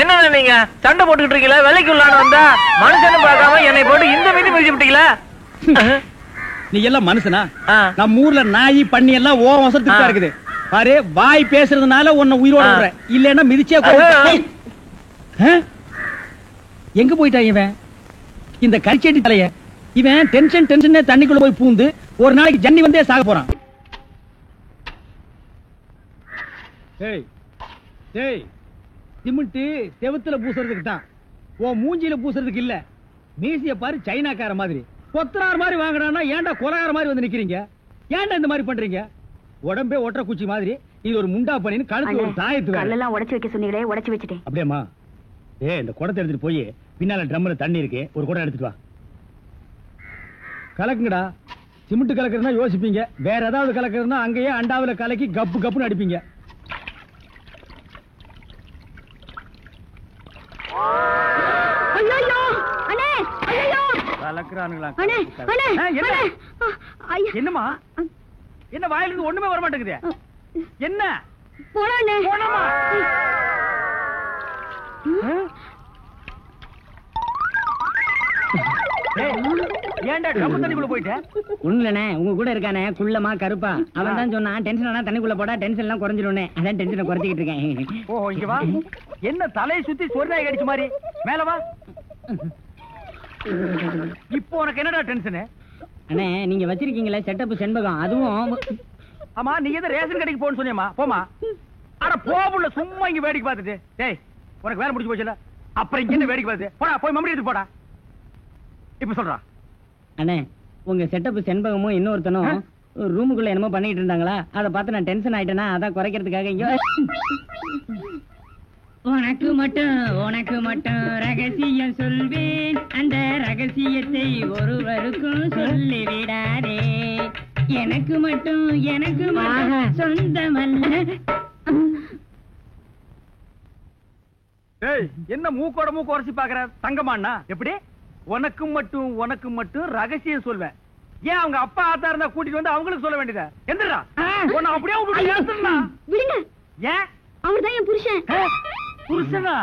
என்ன நீங்க சண்டை போட்டுக்கிட்டு இருக்கீங்களா? வேலைக்கு உள்ளான வந்தா மனுஷன் பார்க்காம என்னை போட்டு இந்த மீதி மிதிச்சு விட்டீங்களா? நீ எல்லாம் மனுஷனா? நம்ம ஊர்ல நாய் பண்ணி எல்லாம் ஓ வசத்துக்கு இருக்குது பாரு. வாய் பேசுறதுனால உன்னை உயிரோட விடுறேன், இல்லன்னா மிதிச்சே. எங்க போயிட்டா இவன் இந்த கரிச்சேட்டி தலைய? இவன் டென்ஷன் தண்ணிக்குள்ள போய் பூந்து ஒரு நாளைக்கு ஜன்னி வந்தே சாக போறான். சிமெண்ட் செவுத்துல பூசுறதுக்கு தான், ஓ மூஞ்சில பூசுறதுக்கு இல்ல. மீசிய பாரு சைனாக்கார மாதிரி, கொத்தனார் மாதிரி வாங்கினா ஏன்டா கொலகார மாதிரி வந்து நிக்கிறீங்க? ஏன்டா இந்த மாதிரி பண்றீங்க? உடம்பே ஒற்ற குச்சி மாதிரி இது ஒரு முண்டா பண்ணின்னு கழுத்து ஒரு தாயத்து கல்லெல்லாம் உடைச்சு வைக்க சொன்னீங்களே, உடைச்சு வச்சுட்டேன். அப்படியேம்மா? இந்த குடத்தை எடுத்துட்டு போய் பின்னால ட்ரம்ல தண்ணி இருக்கு, ஒரு குடம் எடுத்துட்டு வா. கலக்குங்கடா. சிமெண்ட் கலக்குறதுனா யோசிப்பீங்க, வேற ஏதாவது கலக்குறதுனா அங்கேயே அண்டாவில கலக்கி கப்பு கப்புன்னு அடிப்பீங்க. என்னமா என்ன வாயிலிருந்து ஒண்ணுமே வர மாட்டேங்குது? என்ன ஏன்டா ட்ரம் தண்ணிக்குள்ள போயிட்ட? ஒண்ணுலண்ணே, உங்க கூட இருக்கானே குள்ளமா கருப்பா, அவன் தான் சொன்னான் டென்ஷன் ஆனா தண்ணிக்குள்ள போடா டென்ஷன் எல்லாம் குறைஞ்சிடும்னே. அதான் டென்ஷனை குறைச்சிக்கிட்டு இருக்கேன். ஓ இங்க வா. என்ன தலையை சுத்தி சொர்ணாய் கடிச்ச மாதிரி? மேல வா. இப்போ உனக்கு என்னடா டென்ஷனு? அண்ணே, நீங்க வச்சிருக்கீங்களே செட்டப் செண்பகம், அதுவும். ஆமா, நீ எதை ரேஷன் கடைக்கு போன்னு சொன்னியம்மா? போமா. அட போபுள்ள, சும்மா இங்க வேடிக்கை பார்த்துட்டு. டேய், உனக்கு வேலை முடிஞ்சு போச்சுல, அப்புறம் இங்க என்ன வேடிக்கை பார்த்துட்டு? போடா, போய் மம்மடி எடுத்து போடா. இப்ப சொல்றா. அண்ணே, உங்க செட்டப் செண்பகமும் இன்னொருத்தனும் ரூமுக்குள்ள என்னமோ பண்ணிட்டு இருந்தாங்களா, அதை பார்த்து நான் டென்ஷன் ஆயிட்டேனா, அதான் குறைக்கிறதுக்காக இங்க. உனக்கு மட்டும் ரகசியம் சொல்வேன், அந்த ரகசியத்தை ஒருவருக்கும் சொல்லி விடாதே. எனக்கு மட்டும் சொந்தமல்ல. என்ன மூக்கோட மூக்கு உரசி பாக்குற தங்கமாண்ணா? எப்படி உனக்கு மட்டும் ரகசியம் சொல்வேன்? ஏன் அவங்க அப்பா ஆத்தா இருந்தா கூட்டிட்டு வந்து அவங்களுக்கு சொல்ல வேண்டியதா? எந்திரா, உன்னை அப்படியே விடுங்க. ஏன்? அவர்தான் என் புருஷன். புருஷனா?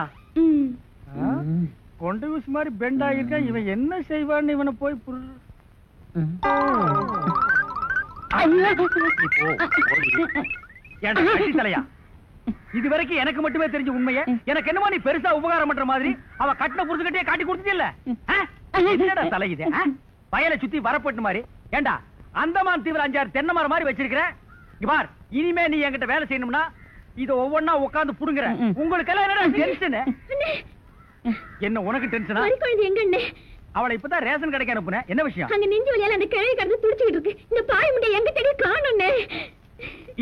கொண்ட விஷ் மாதிரி பெண்ட் ஆகிருக்கா. இவன் என்ன செய்வான்னு இவனை போய் தலையா? இது வரைக்கும் எனக்கு மட்டுமே தெரிஞ்ச உண்மையை எனக்கு என்னமோ நீ பெருசா உபகாரம் பண்ற மாதிரி அவ கட்டின புருஷகிட்டே காட்டி கொடுத்தது இல்ல? என்னடா தலை இது? வயலை சுத்தி வரப்பட்டு மாதிரி. ஏண்டா அந்தமான் தீவிர 5-6 தென்னை மரம் மாதிரி வச்சிருக்கிற பார். இனிமே நீ என்கிட்ட வேலை செய்யணும்னா இத ஒவ்வொன்னா உட்கார்ந்து புடுங்குற. உங்களுக்கு எல்லாம் என்னடா டென்ஷன்? என்ன உனக்கு டென்ஷனா? எங்க அவளை இப்பதான் ரேஷன் கடைக்கு அனுப்புன, என்ன விஷயம்? அங்க நெஞ்சு வலியால அந்த கிழவி கடந்து துடிச்சிட்டு இருக்கு. இந்த பாய் முண்டை எங்க தேடி காணோம்னே.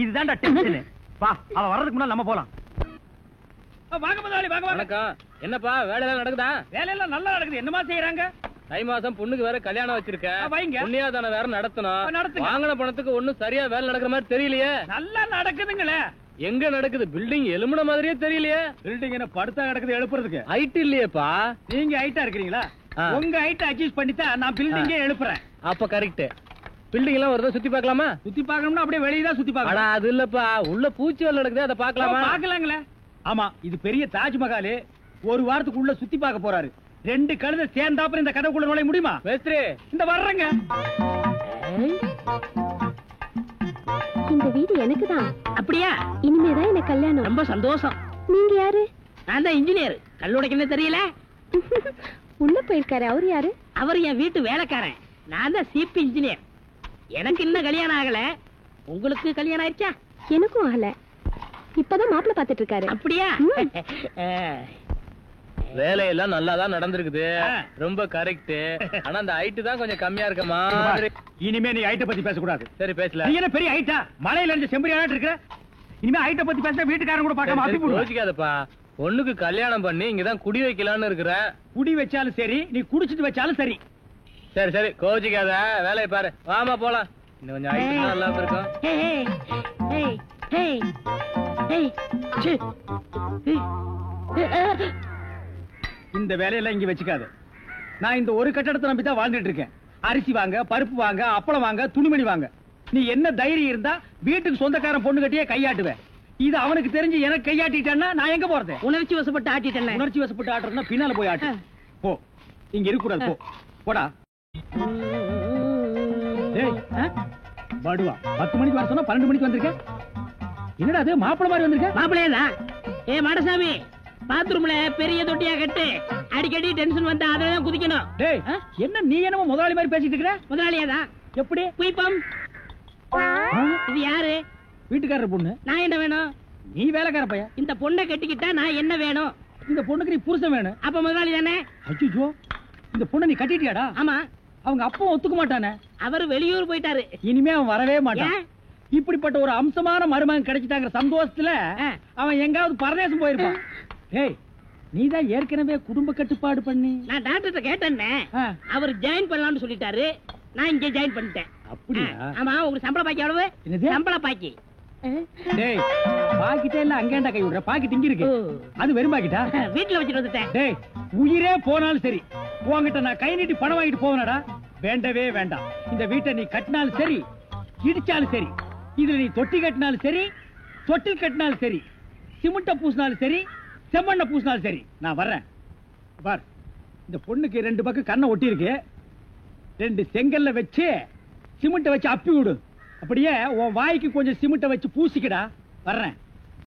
இதுதான்டா டென்ஷன். வா, அவ வர்றதுக்கு முன்னால நம்ம போலாம். வாங்க முதலாளி, வாங்க வாங்க. என்னப்பா வேலை எல்லாம் நடக்குதா? வேலையெல்லாம் நல்லா நடக்குது. என்னமா செய்யறாங்க? தை மாசம் பொண்ணுக்கு வேற கல்யாணம் வச்சிருக்கேன். புண்ணியாதான வேற நடத்தணும். வாங்கின பணத்துக்கு ஒண்ணும் சரியா வேலை நடக்கிற மாதிரி தெரியலையே. நல்லா நடக்குதுங்களே. எங்க நடக்குது? பில்டிங் எலும்புன மாதிரியே தெரியலையே. பில்டிங் என்ன படுத்தா கிடக்குது எழுப்புறதுக்கு? ஹைட் இல்லையேப்பா. நீங்க ஹைட்டா இருக்கிறீங்களா? உங்க ஹைட் அட்ஜஸ்ட் பண்ணிட்டா நான் பில்டிங்கே எழுப்புறேன். அப்ப கரெக்ட். பில்டிங் எல்லாம் வருதா சுத்தி பார்க்கலாமா? சுத்தி பார்க்கணும்னா அப்படியே வெளியே தான் சுத்தி பார்க்கலாம். அது இல்லப்பா, உள்ள பூச்சி வேலை நடக்குது, அதை பார்க்கலாமா? பார்க்கலாங்களே. ஆமா, இது பெரிய தாஜ்மஹால். ஒரு வாரத்துக்கு உள்ள சுத்தி பார்க்க போறாரு. 2 கழுதை சேர்ந்தாப்புறம் இந்த கதவுக்குள்ள நுழைய முடியுமா? மேஸ்திரி, இந்த வர்றங்க. இந்த வீடு எனக்கு தான். அப்படியா? இனிமேதான் எனக்கு கல்யாணம். ரொம்ப சந்தோஷம். நீங்க யாரு? நான் தான் இன்ஜினியர். கல்லுடைக்கு என்ன தெரியல? உள்ள போயிருக்காரு. அவரு யாரு? அவர் என் வீட்டு வேலைக்காரன். நான் தான் சிபி இன்ஜினியர். எனக்கு இன்னும் கல்யாணம் ஆகல. உங்களுக்கு கல்யாணம் ஆயிடுச்சா? எனக்கும் ஆகல. இப்பதான் மாப்பிள்ள பாத்துட்டு இருக்காரு. அப்படியா? வேலையெல்லாம் நல்லா தான் நடந்திருக்குது. ரொம்ப கரெக்ட். ஆனா அந்த ஹைட் தான் கொஞ்சம் கம்மியா இருக்க மாதிரி. இனிமே நீ ஹைட்ட பத்தி பேசக்கூடாது. சரி பேசல. நீ என்ன பெரிய ஹைட்டா? மலையில இருந்து செம்பரியாட்டு இருக்க. இனிமே ஹைட்ட பத்தி பேசினா வீட்டுக்காரன் கூட பார்க்காம அப்பி போடுவாங்க. யோசிக்காதப்பா. பொண்ணுக்கு கல்யாணம் பண்ணி இங்கதான் குடி வைக்கலாம்னு இருக்கிறேன். குடி வச்சாலும் சரி, நீ குடிச்சிட்டு வச்சாலும் சரி. சரி சரி கோச்சிக்காத, வேலையை பாரு. வாமா போலாம். இன்னும் கொஞ்சம் ஹைட் நல்லா இருக்கும். இந்த வேலையெல்லாம் இங்க வச்சுக்காது. நான் இந்த ஒரு கட்டடத்தை நம்பி தான் வாழ்ந்துட்டு இருக்கேன். அரிசி வாங்க, பருப்பு வாங்க, அப்பளம் வாங்க, துணிமணி வாங்க. நீ என்ன தைரியம் இருந்தா வீட்டுக்கு சொந்தக்காரன் பொண்ணு கட்டியே கையாட்டுவேன். இது அவனுக்கு தெரிஞ்சு எனக்கு கையாட்டிட்டேன்னா நான் எங்க போறது? உணர்ச்சி வசப்பட்டு ஆட்டிட்டேன். உணர்ச்சி வசப்பட்டு ஆட்டுறதுன்னா பின்னால போய் ஆட்டு. போ, இங்க இருக்க கூடாது. போ, போடா. பாடுவா 10 மணிக்கு வர சொன்னா 12 மணிக்கு வந்திருக்க. என்னடா அது மாப்பிள மாதிரி வந்திருக்க? மாப்பிளையதான். மாடசாமி, பாத்ரூம்ல பெரிய தொட்டியா கட்டு. அடிக்கடி டென்ஷன் வந்தா அதெல்லாம் குதிக்கணும். டேய், என்ன நீ என்னமோ முதலாளி மாதிரி பேசிட்டு இருக்கிற? முதலாளியாதான். எப்படி? குயிப்பம். இது யாரு? வீட்டுக்காரர் பொண்ணு. நான் என்ன வேணும்? நீ வேலைக்கார பையன். இந்த பொண்ணை கட்டிக்கிட்டா நான் என்ன வேணும்? இந்த பொண்ணுக்கு நீ புருஷன் வேணும். அப்ப முதலாளி தானே? அச்சோ, இந்த பொண்ணை நீ கட்டிட்டியாடா? ஆமா. அவங்க அப்பா ஒத்துக்க மாட்டானே. அவர் வெளியூர் போயிட்டாரு. இனிமே அவன் வரவே மாட்டான். இப்படிப்பட்ட ஒரு அம்சமான மருமகன் கிடைச்சிட்டாங்கிற சந்தோஷத்துல அவன் எங்காவது பரதேசம் போயிருப்பான். ஏய், நீதான் ஏற்கனவே குடும்ப கட்டுப்பாடு பண்ணி. நான் டாக்டர்கிட்ட கேட்டேன்னே. அவர் ஜாயின் பண்ணலாம்னு சொல்லிட்டாரு. நான் இங்க ஜாயின் பண்ணிட்டேன். அப்படியா? ஆமா. உங்களுக்கு சம்பள பாக்கி எவ்வளவு? என்னது? சம்பள பாக்கி. டேய், பாக்கிட்டே இல்ல அங்கேண்டா கை விடுற. பாக்கிட்டு இங்க இருக்கு. அது வெறும் பாக்கிட்டா? வீட்டுல வச்சுட்டு வந்துட்டேன். டேய், உயிரே போனாலும் சரி உன்கிட்ட நான் கை நீட்டி பணம் வாங்கிட்டு போவேனடா. வேண்டவே வேண்டாம். இந்த வீட்டை நீ கட்டினாலும் சரி, இடிச்சாலும் சரி, இதுல நீ தொட்டி கட்டினாலும் சரி, தொட்டில் கட்டினாலும் சரி, சிமெண்ட பூசினாலும் சரி, செம்மண்ண பூசினாலும் சரி, நான் வர்றேன். பார், இந்த பொண்ணுக்கு 2 பக்கம் கண்ணை ஒட்டி இருக்கு. 2 செங்கல்ல வச்சு சிமெண்ட வச்சு அப்பி விடு. அப்படியே உன் வாய்க்கு கொஞ்சம் சிமெண்ட வச்சு பூசிக்கடா. வர்றேன்.